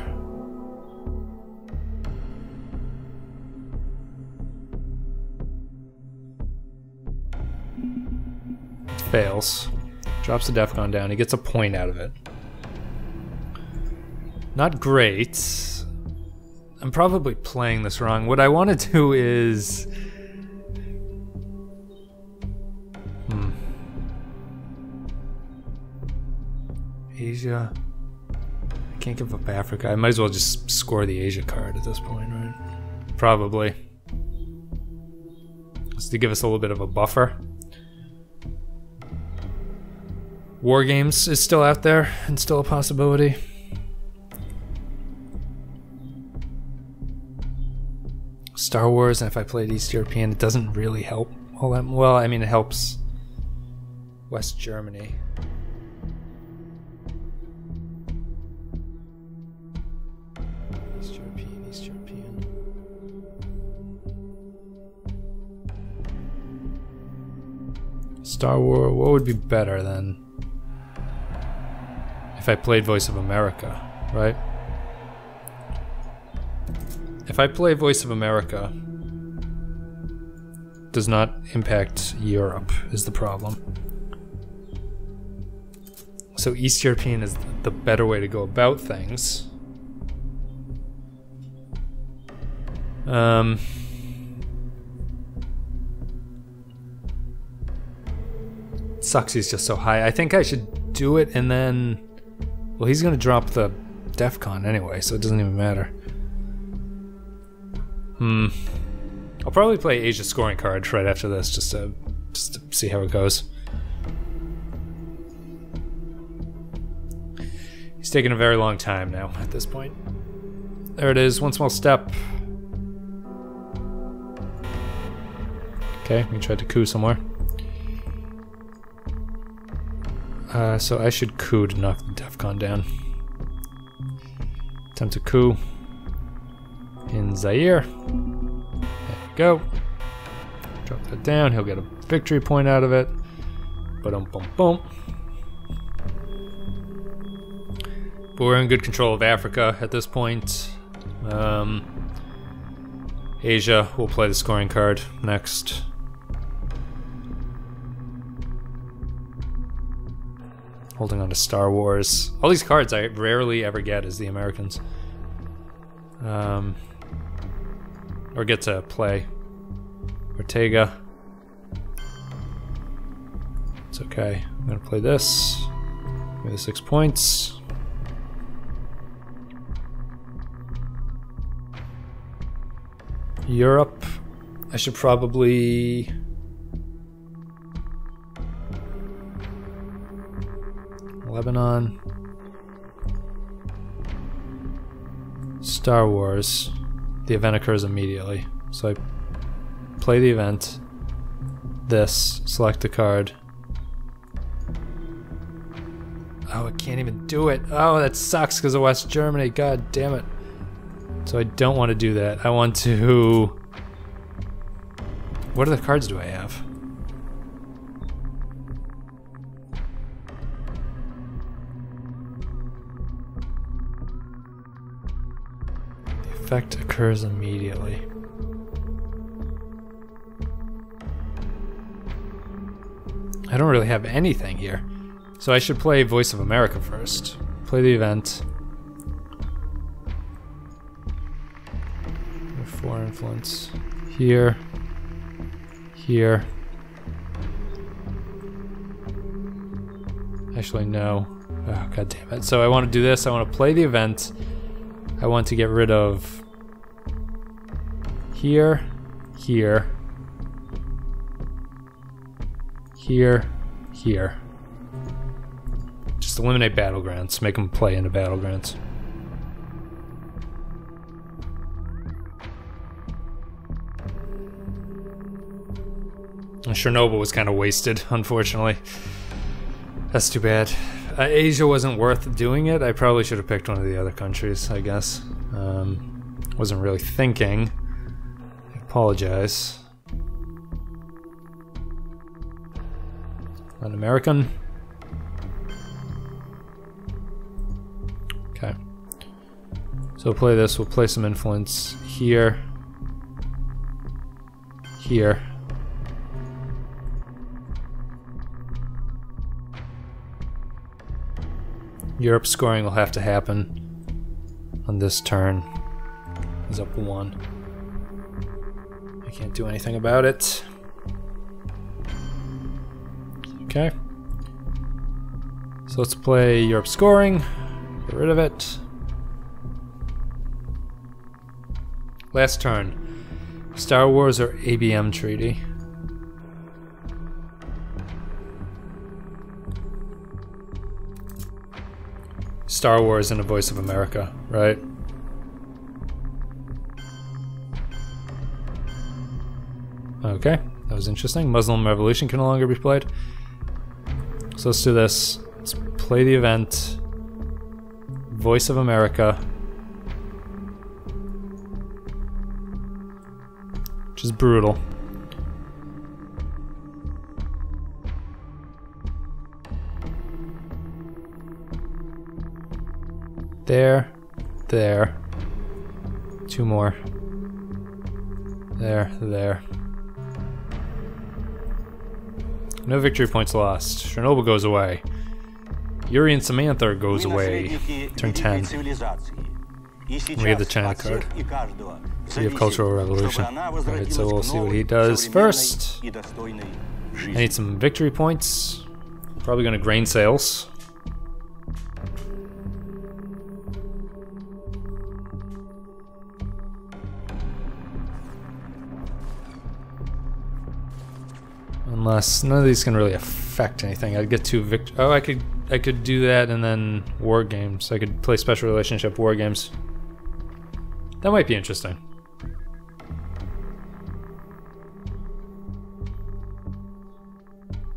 A: Fails. Drops the DEFCON down. He gets a point out of it. Not great. I'm probably playing this wrong. What I want to do is... Asia. I can't give up Africa. I might as well just score the Asia card at this point, right? Probably. Just to give us a little bit of a buffer. War Games is still out there and still a possibility. Star Wars, and if I played East European, it doesn't really help all that well. I mean, it helps West Germany. East European. Star Wars, what would be better then? If I played Voice of America, right? If I play Voice of America, does not impact Europe is the problem. So East European is the better way to go about things. Sucks he's just so high. I think I should do it and then... Well, he's gonna drop the DEFCON anyway, so it doesn't even matter. I'll probably play Asia scoring card right after this, just to see how it goes. He's taking a very long time now at this point. There it is, one small step. Okay, we tried to coup somewhere. So I should coup to knock the DEFCON down. Attempt to coup in Zaire. There we go. Drop that down. He'll get a victory point out of it. Ba-dum bum bum. But we're in good control of Africa at this point. Asia, we'll play the scoring card next. Holding on to Star Wars. All these cards I rarely ever get as the Americans. Or get to play. Ortega. It's okay. I'm gonna play this. Give me the 6 points. Europe. I should probably... Lebanon. Star Wars. The event occurs immediately. So I play the event. This. Select the card. Oh, I can't even do it. Oh, that sucks because of West Germany. God damn it. So I don't want to do that. I want to... What other cards do I have? The effect occurs immediately. I don't really have anything here. So I should play Voice of America first. Play the event. 4 influence. Here. Here. Actually, no. Oh, god damn it. So I want to do this. I want to play the event. I want to get rid of here, here, here, here. Just eliminate battlegrounds. Make them play into battlegrounds. Chernobyl was kind of wasted, unfortunately. That's too bad. Asia wasn't worth doing it. I probably should have picked one of the other countries, I guess. Wasn't really thinking. I apologize. An American. Okay. So we'll play this. We'll play some influence here. Here. Europe scoring will have to happen on this turn. He's up 1. I can't do anything about it. Okay. So let's play Europe scoring. Get rid of it. Last turn. Star Wars or ABM treaty? Star Wars and a Voice of America, right? Okay, that was interesting. Muslim Revolution can no longer be played. So let's do this. Let's play the event. Voice of America. Which is brutal. There. 2 more. There. No victory points lost. Chernobyl goes away. Yuri and Samantha goes away. Turn 10. We have the China card. So we have Cultural Revolution. Alright, so we'll see what he does first. I need some victory points. Probably gonna grain sales. Unless none of these can really affect anything. I'd get 2 oh, I could do that and then war games. I could play special relationship war games. That might be interesting.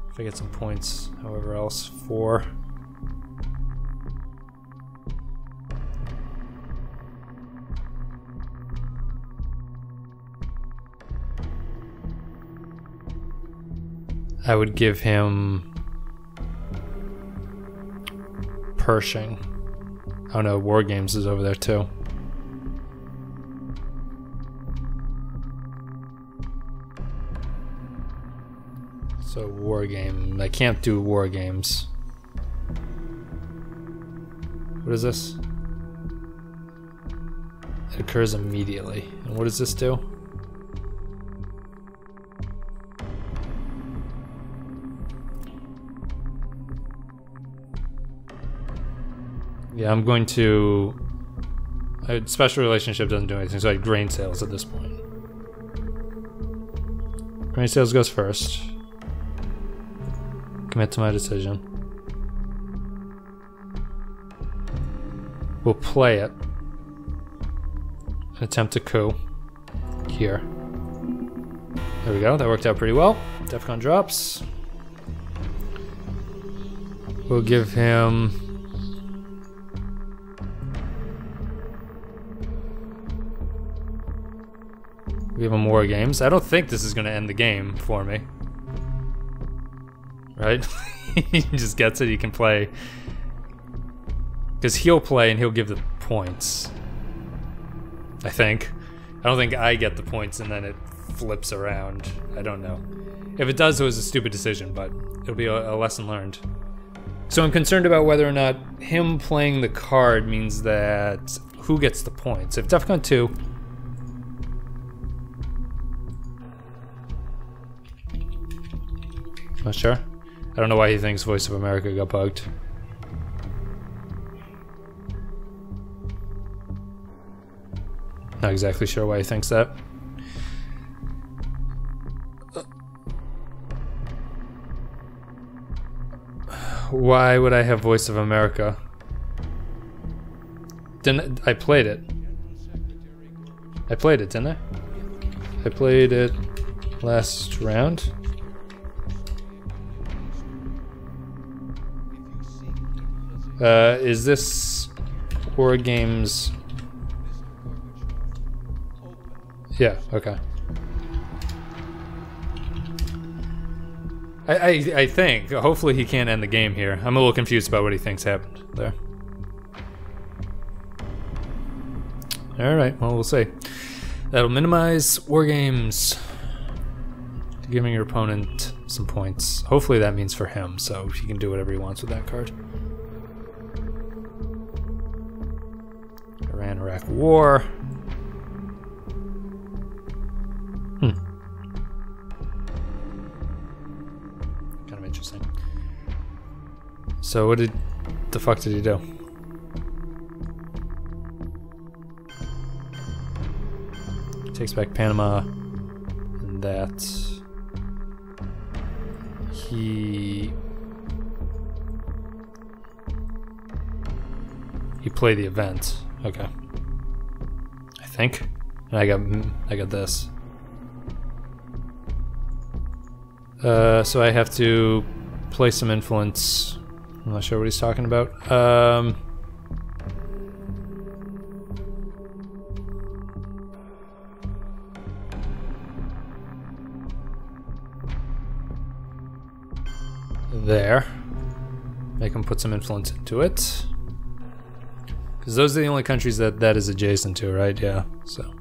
A: If I get some points, however else, 4. I would give him Pershing. Oh no, War Games is over there too. So War Game. I can't do War Games. What is this? It occurs immediately. And what does this do? Yeah, I'm going to... special relationship doesn't do anything, so I grain sales at this point. Grain sales goes first. Commit to my decision. We'll play it. Attempt a coup. Here. There we go, that worked out pretty well. Defcon drops. We'll give him... We have War Games. I don't think this is going to end the game for me. Right? He just gets it, he can play. Because he'll play and he'll give the points. I think. I don't think I get the points and then it flips around. I don't know. If it does, it was a stupid decision, but it'll be a lesson learned. So I'm concerned about whether or not him playing the card means that who gets the points. If Defcon 2... Not sure. I don't know why he thinks Voice of America got bugged. Not exactly sure why he thinks that. Why would I have Voice of America? Didn't I played it? I played it, didn't I? I played it last round. Is this War Games? Yeah, okay. I think. Hopefully he can't end the game here. I'm a little confused about what he thinks happened there. Alright, well, we'll see. That'll minimize War Games. Giving your opponent some points. Hopefully that means for him, so he can do whatever he wants with that card. Iran-Iraq War. Kind of interesting. So what the fuck did he do? Takes back Panama, and that he played the event. Okay, I think. And I got this. So I have to play some influence. I'm not sure what he's talking about. There. Make him put some influence into it. Because those are the only countries that is adjacent to, right? Yeah, so.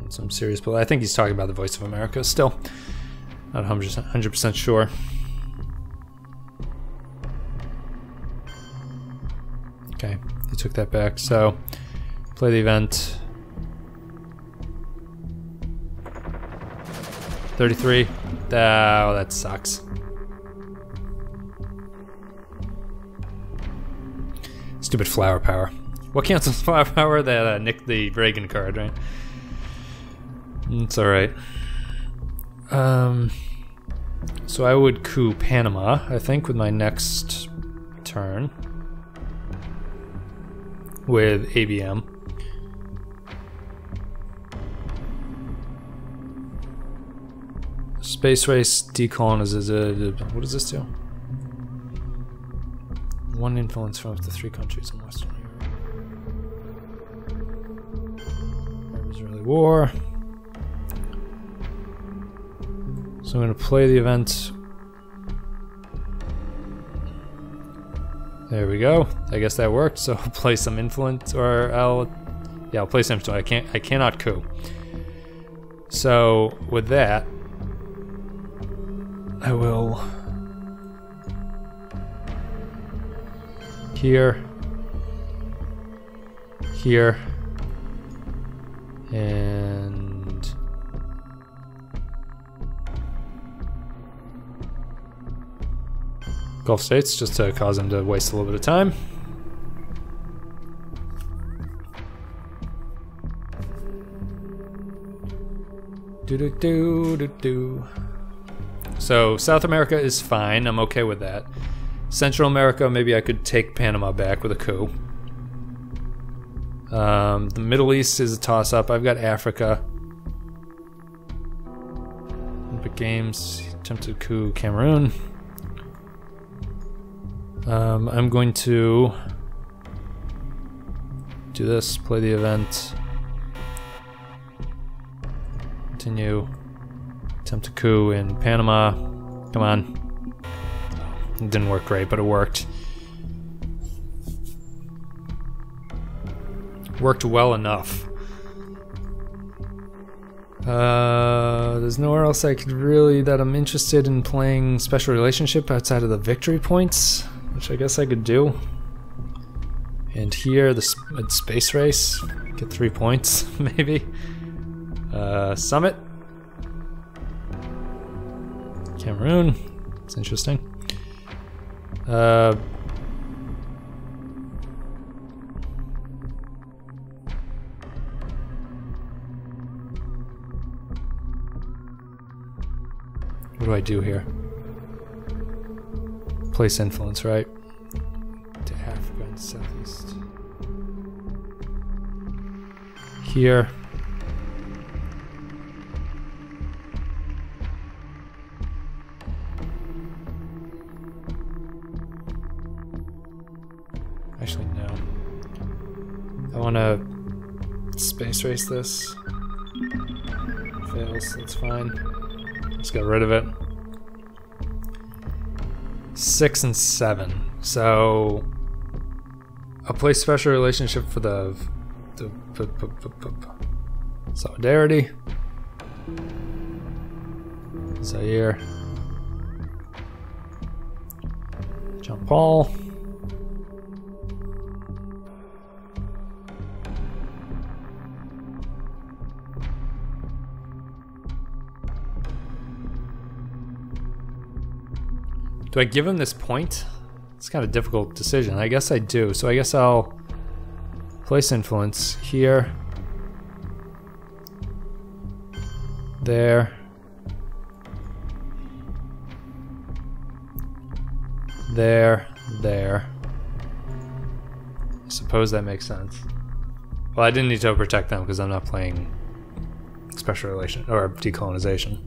A: Some serious, but I think he's talking about the Voice of America still. Not 100% sure. Okay, he took that back, so play the event. 33. Oh, that sucks. Stupid flower power. What cancels flower power? That nicked the Reagan card, right? It's alright. So I would coup Panama, I think, with my next turn. With ABM. Space race decolonizes. What does this do? One influence from up to 3 countries in Western Europe. Israeli war. So I'm going to play the event. There we go. I guess that worked. So I'll play some influence, or I'll play some influence. I cannot coup. So with that, I will here, and Gulf States, just to cause him to waste a little bit of time. So South America is fine, I'm okay with that. Central America, maybe I could take Panama back with a coup. The Middle East is a toss-up. I've got Africa. Olympic Games, attempted coup, Cameroon. I'm going to do this, play the event. Continue. Attempt a coup in Panama. Come on. It didn't work great, but it worked. Worked well enough. There's nowhere else I could really that I'm interested in playing special relationship outside of the victory points, which I guess I could do. And here, the space race, get 3 points, maybe. Summit. Cameroon. It's interesting. What do I do here? Place influence, right? To Africa and Southeast. Here. want to space race this. Fails, that's fine. Let's get rid of it. 6 and 7. So I'll play special relationship for the solidarity. Zaire. John Paul. Do I give him this point? It's kind of a difficult decision. I guess I do. So I guess I'll place influence here. There. There. There. I suppose that makes sense. Well, I didn't need to protect them because I'm not playing special relation or decolonization.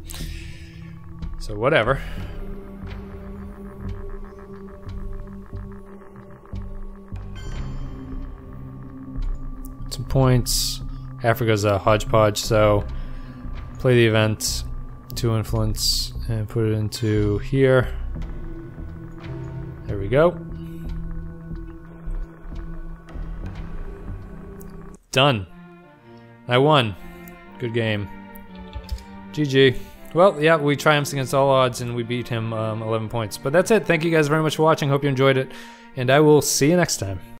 A: So whatever. Some points. Africa's a hodgepodge, so play the event, 2 influence, and put it into here. There we go. Done. I won. Good game. GG. Well, yeah, we triumphed against all odds and we beat him 11 points. But that's it. Thank you guys very much for watching. Hope you enjoyed it. And I will see you next time.